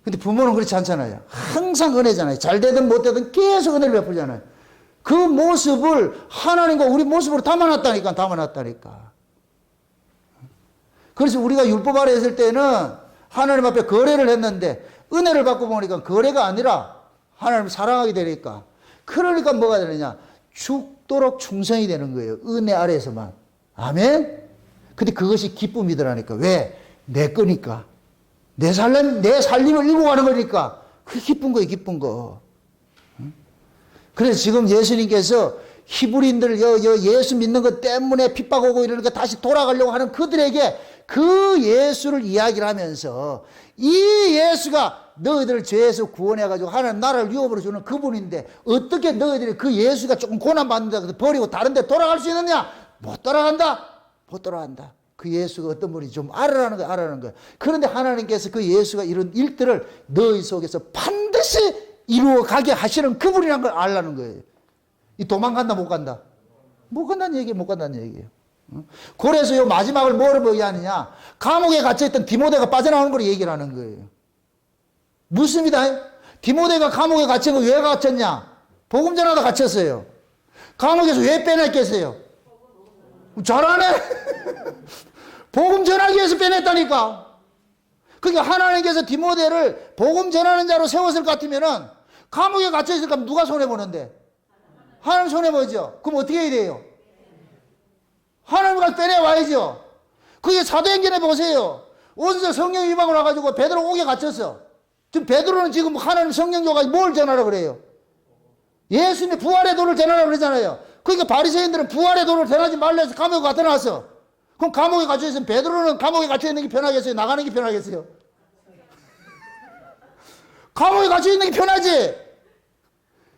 근데 부모는 그렇지 않잖아요. 항상 은혜잖아요. 잘 되든 못 되든 계속 은혜를 베풀잖아요. 그 모습을 하나님과 우리 모습으로 담아놨다니까. 그래서 우리가 율법 아래 있을 때는 하나님 앞에 거래를 했는데 은혜를 받고 보니까 거래가 아니라 하나님을 사랑하게 되니까. 그러니까 뭐가 되느냐? 죽도록 충성이 되는 거예요. 은혜 아래에서만. 아멘? 근데 그것이 기쁨이더라니까. 왜? 내 거니까. 내 살림을 이루고 가는 거니까. 그게 기쁜 거예요, 기쁜 거. 그래서 지금 예수님께서 히브리인들 예수 믿는 것 때문에 핍박오고 이러니까 다시 돌아가려고 하는 그들에게 그 예수를 이야기를 하면서 이 예수가 너희들을 죄에서 구원해가지고 하나님 나라를 유업으로 주는 그분인데 어떻게 너희들이 그 예수가 조금 고난받는다 해서 버리고 다른 데 돌아갈 수 있느냐? 못 돌아간다. 못 돌아간다. 그 예수가 어떤 분인지 좀 알아라는 거야. 그런데 하나님께서 그 예수가 이런 일들을 너희 속에서 반드시 이루어가게 하시는 그분이라는 걸 알라는 거예요. 이 도망간다 못 간다? 못 간다는 얘기예요. 그래서 요 마지막을 뭐로 얘기하느냐? 감옥에 갇혀있던 디모데가 빠져나오는 걸 얘기를 하는 거예요. 묻습니다. 디모데가 감옥에 갇힌 거 왜 갇혔냐? 복음 전하다 갇혔어요. 감옥에서 왜 빼냈겠어요? 잘하네. 복음 전하기 위해서 빼냈다니까. 그러니까 하나님께서 디모데를 복음 전하는 자로 세웠을 것 같으면은 감옥에 갇혀 있을까 하면 누가 손해보는데? 하나님 손해보죠. 그럼 어떻게 해야 돼요? 하나님을 빼내와야죠. 그게 사도행전에 보세요. 온서 성령 위반을 와가지고 베드로 옥에 갇혔어. 지금 베드로는 지금 하나님 성령 줘가지고 뭘 전하라 그래요? 예수님의 부활의 도를 전하라 그러잖아요. 그러니까 바리새인들은 부활의 도를 전하지 말라 해서 감옥에 갖다 놨어. 그럼 감옥에 갇혀 있으면 베드로는 감옥에 갇혀 있는 게 편하겠어요? 나가는 게 편하겠어요? 감옥에 갇혀 있는 게 편하지.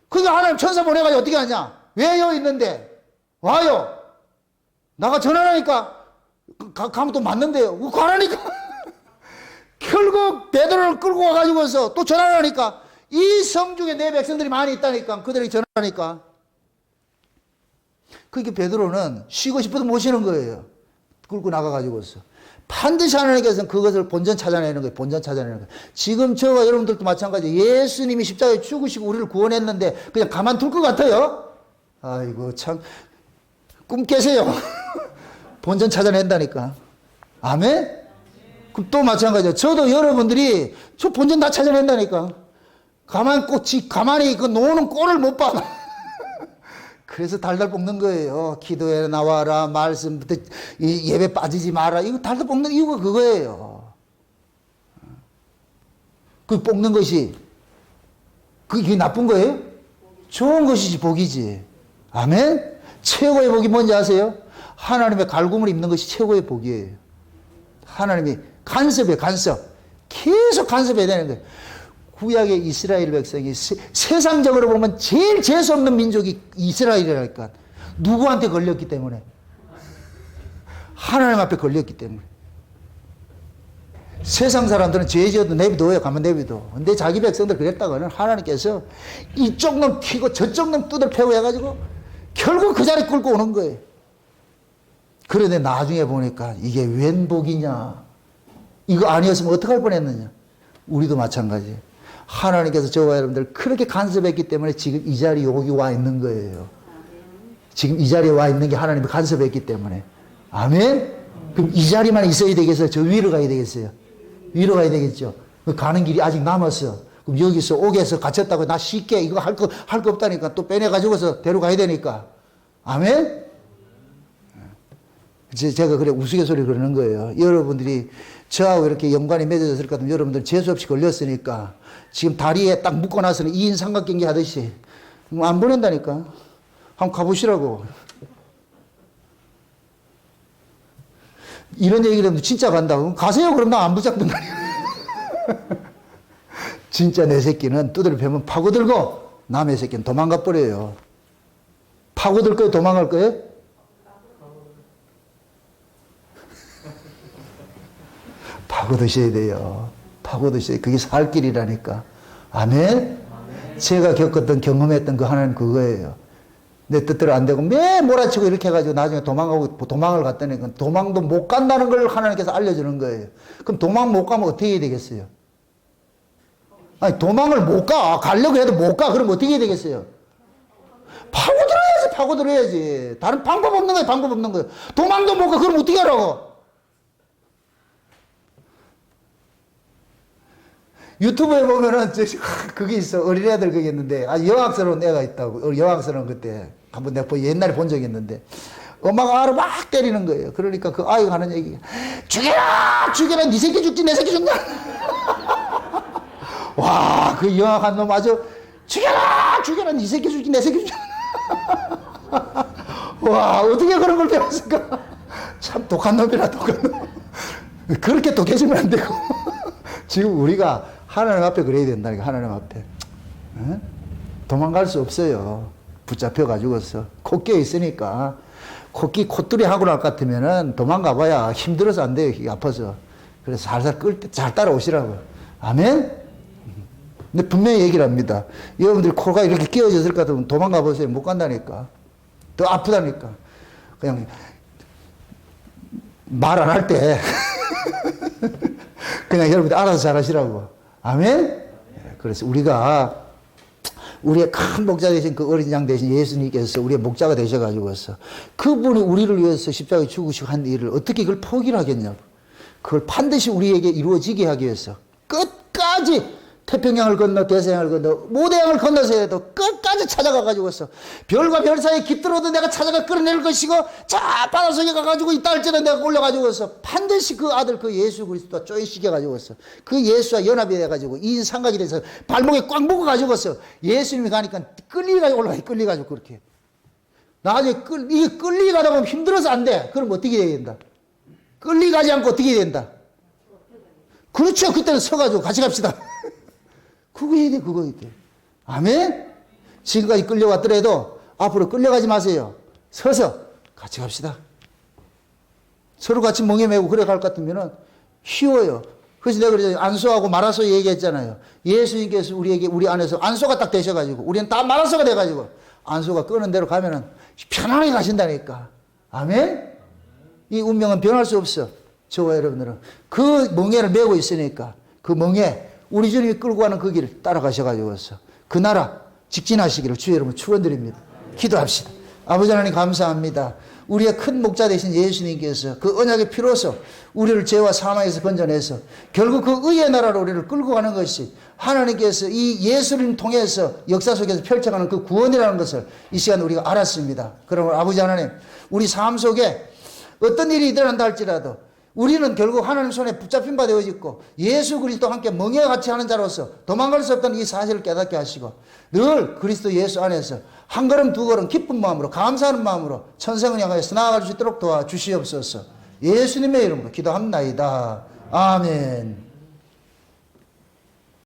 그러니까 하나님 천사 보내가지고 어떻게 하냐? 왜요? 있는데 와요. 나가 전하라니까. 가면 또 맞는데요. 가라니까. 결국 베드로를 끌고 와가지고서 또 전하라니까. 이 성 중에 내 백성들이 많이 있다니까. 그들이 전하니까. 그러니까 베드로는 쉬고 싶어도 못 쉬는 거예요. 끌고 나가가지고서. 반드시 하나님께서는 그것을 본전 찾아내는 거예요. 본전 찾아내는 거예요. 지금 저와 여러분들도 마찬가지. 예수님이 십자가에 죽으시고 우리를 구원했는데 그냥 가만둘 것 같아요? 아이고 참 꿈 깨세요. 본전 찾아낸다니까. 아멘? 그럼 또 마찬가지예요. 저도 여러분들이 저 본전 다 찾아낸다니까. 가만히 그 노는 꼴을 못 봐. 그래서 달달 볶는 거예요. 기도에 나와라, 말씀, 예배 빠지지 마라. 이거 달달 볶는 이유가 그거예요. 그 볶는 것이, 그게 나쁜 거예요? 좋은 것이지, 복이지. 아멘? 최고의 복이 뭔지 아세요? 하나님의 갈굼을 입는 것이 최고의 복이에요. 하나님이 간섭이에요, 간섭. 계속 간섭해야 되는 거예요. 구약의 이스라엘 백성이 세상적으로 보면 제일 재수없는 민족이 이스라엘이라니까. 누구한테 걸렸기 때문에? 하나님 앞에 걸렸기 때문에. 세상 사람들은 죄 지어도 내비둬요. 가면 내비둬. 근데 자기 백성들 그랬다가는 하나님께서 이쪽 놈 튀고 저쪽 놈 뚜들 패고 해가지고 결국 그 자리 끌고 오는 거예요. 그런데 나중에 보니까 이게 웬 복이냐. 이거 아니었으면 어떡할 뻔했느냐. 우리도 마찬가지예요. 하나님께서 저와 여러분들 그렇게 간섭했기 때문에 지금 이 자리에 여기 와 있는 거예요. 지금 이 자리에 와 있는 게 하나님이 간섭했기 때문에. 아멘? 그럼 이 자리만 있어야 되겠어요? 저 위로 가야 되겠어요? 위로 가야 되겠죠? 가는 길이 아직 남았어. 그럼 여기서 옥에서 갇혔다고 나 쉽게 이거 할 거 없다니까 또 빼내가지고서 데려가야 되니까. 아멘? 제가 그래 우스갯소리 그러는 거예요. 여러분들이 저하고 이렇게 연관이 맺어졌을 것 같으면 여러분들 재수없이 걸렸으니까 지금 다리에 딱 묶어놨으니 2인 삼각경기 하듯이 안 보낸다니까. 한번 가보시라고. 이런 얘기를 하면 진짜 간다고. 가세요. 그럼 나 안 붙잡는다니까. 진짜 내 새끼는 두드려 패면 파고들고 남의 새끼는 도망가 버려요. 파고들 거예요? 도망갈 거예요? 파고드셔야 돼요. 파고드셔야 돼요. 그게 살 길이라니까. 아멘? 제가 겪었던 경험했던 그 하나님 그거예요. 내 뜻대로 안 되고 매 몰아치고 이렇게 해가지고 나중에 도망을 갔다니까 도망도 못 간다는 걸 하나님께서 알려주는 거예요. 그럼 도망 못 가면 어떻게 해야 되겠어요? 아니 도망을 못 가. 가려고 해도 못 가. 그럼 어떻게 해야 되겠어요? 파고들어야지. 다른 방법 없는 거예요. 방법 없는 거예요. 도망도 못 가. 그럼 어떻게 하라고? 유튜브에 보면은 그게 있어. 어린애들 그게 있는데 여학스러운 애가 있다고. 여학스러운 그때 한번 내가 옛날에 본 적이 있는데 엄마가 알을 막 때리는 거예요. 그러니까 그 아이가 하는 얘기가 죽여라 네 새끼 죽지 내 새끼 죽나. 와, 그 영악한 놈 아주 죽여라 네 새끼 죽지 내 새끼 죽나. 와, 어떻게 그런 걸 배웠을까. 참 독한 놈이라 독한 놈. 그렇게 독해지면 안 되고. 지금 우리가 하나님 앞에 그래야 된다니까. 하나님 앞에 도망갈 수 없어요. 붙잡혀 가지고서 코 끼어 있으니까 콧뚜리 하고 날 것 같으면은 도망가 봐야 힘들어서 안 돼요. 이게 아파서. 그래서 살살 끌 때 잘 따라오시라고. 아멘? 근데 분명히 얘기를 합니다. 여러분들 코가 이렇게 끼어졌을 것 같으면 도망가 보세요. 못 간다니까. 더 아프다니까. 그냥 말 안 할 때 그냥 여러분들 알아서 잘 하시라고. 아멘? 그래서 우리가 우리의 큰 목자 되신 그 어린 양 대신 예수님께서 우리의 목자가 되셔가지고서 그분이 우리를 위해서 십자가에 죽으시고 한 일을 어떻게 그걸 포기를 하겠냐고. 그걸 반드시 우리에게 이루어지게 하기 위해서 끝까지 태평양을 건너 대서양을 건너 모대양을 건너서 해도 끝까지 찾아가가지고서 별과 별 사이에 깃들어도 내가 찾아가 끌어낼 것이고 저 바닷속에 가가지고 있다 할지는 내가 올려가지고서 반드시 그 아들 그 예수 그리스도와 쪼이시켜가지고서 그 예수와 연합이 돼가지고 이인삼각이 돼서 발목에 꽉 묶어가지고서 예수님이 가니까 끌리가지고 올라가요. 끌리가지고 그렇게 나중에 이게 끌리가다 보면 힘들어서 안 돼. 그럼 어떻게 해야 된다? 끌리가지 않고 어떻게 해야 된다? 그렇죠. 그때는 서가지고 같이 갑시다. 그거 해야 돼, 그거 해야 돼. 아멘? 지금까지 끌려왔더라도 앞으로 끌려가지 마세요. 서서 같이 갑시다. 서로 같이 멍에 메고 그래 갈 것 같으면 쉬워요. 그래서 내가 그래서 안소하고 마라소 얘기했잖아요. 예수님께서 우리에게 우리 안에서 안소가 딱 되셔가지고 우리는 다 마라소가 돼가지고 안소가 끄는 대로 가면은 편안하게 가신다니까. 아멘? 이 운명은 변할 수 없어. 저와 여러분들은 그 멍에를 메고 있으니까 그 멍에 우리 주님이 끌고 가는 그 길을 따라가셔가지고서 그 나라 직진하시기를 주의 여러분 축원드립니다. 기도합시다. 아버지 하나님 감사합니다. 우리의 큰 목자 되신 예수님께서 그 언약의 피로서 우리를 죄와 사망에서 건져내서 결국 그 의의 나라로 우리를 끌고 가는 것이 하나님께서 이 예수님 통해서 역사 속에서 펼쳐가는 그 구원이라는 것을 이 시간 우리가 알았습니다. 그러므로 아버지 하나님 우리 삶 속에 어떤 일이 일어난다 할지라도 우리는 결국 하나님 손에 붙잡힌 바 되어있고 예수 그리스도와 함께 멍에와 같이 하는 자로서 도망갈 수 없다는 이 사실을 깨닫게 하시고 늘 그리스도 예수 안에서 한 걸음 두 걸음 기쁜 마음으로 감사하는 마음으로 천성을 향하여 나아갈 수 있도록 도와주시옵소서. 예수님의 이름으로 기도합나이다. 아멘.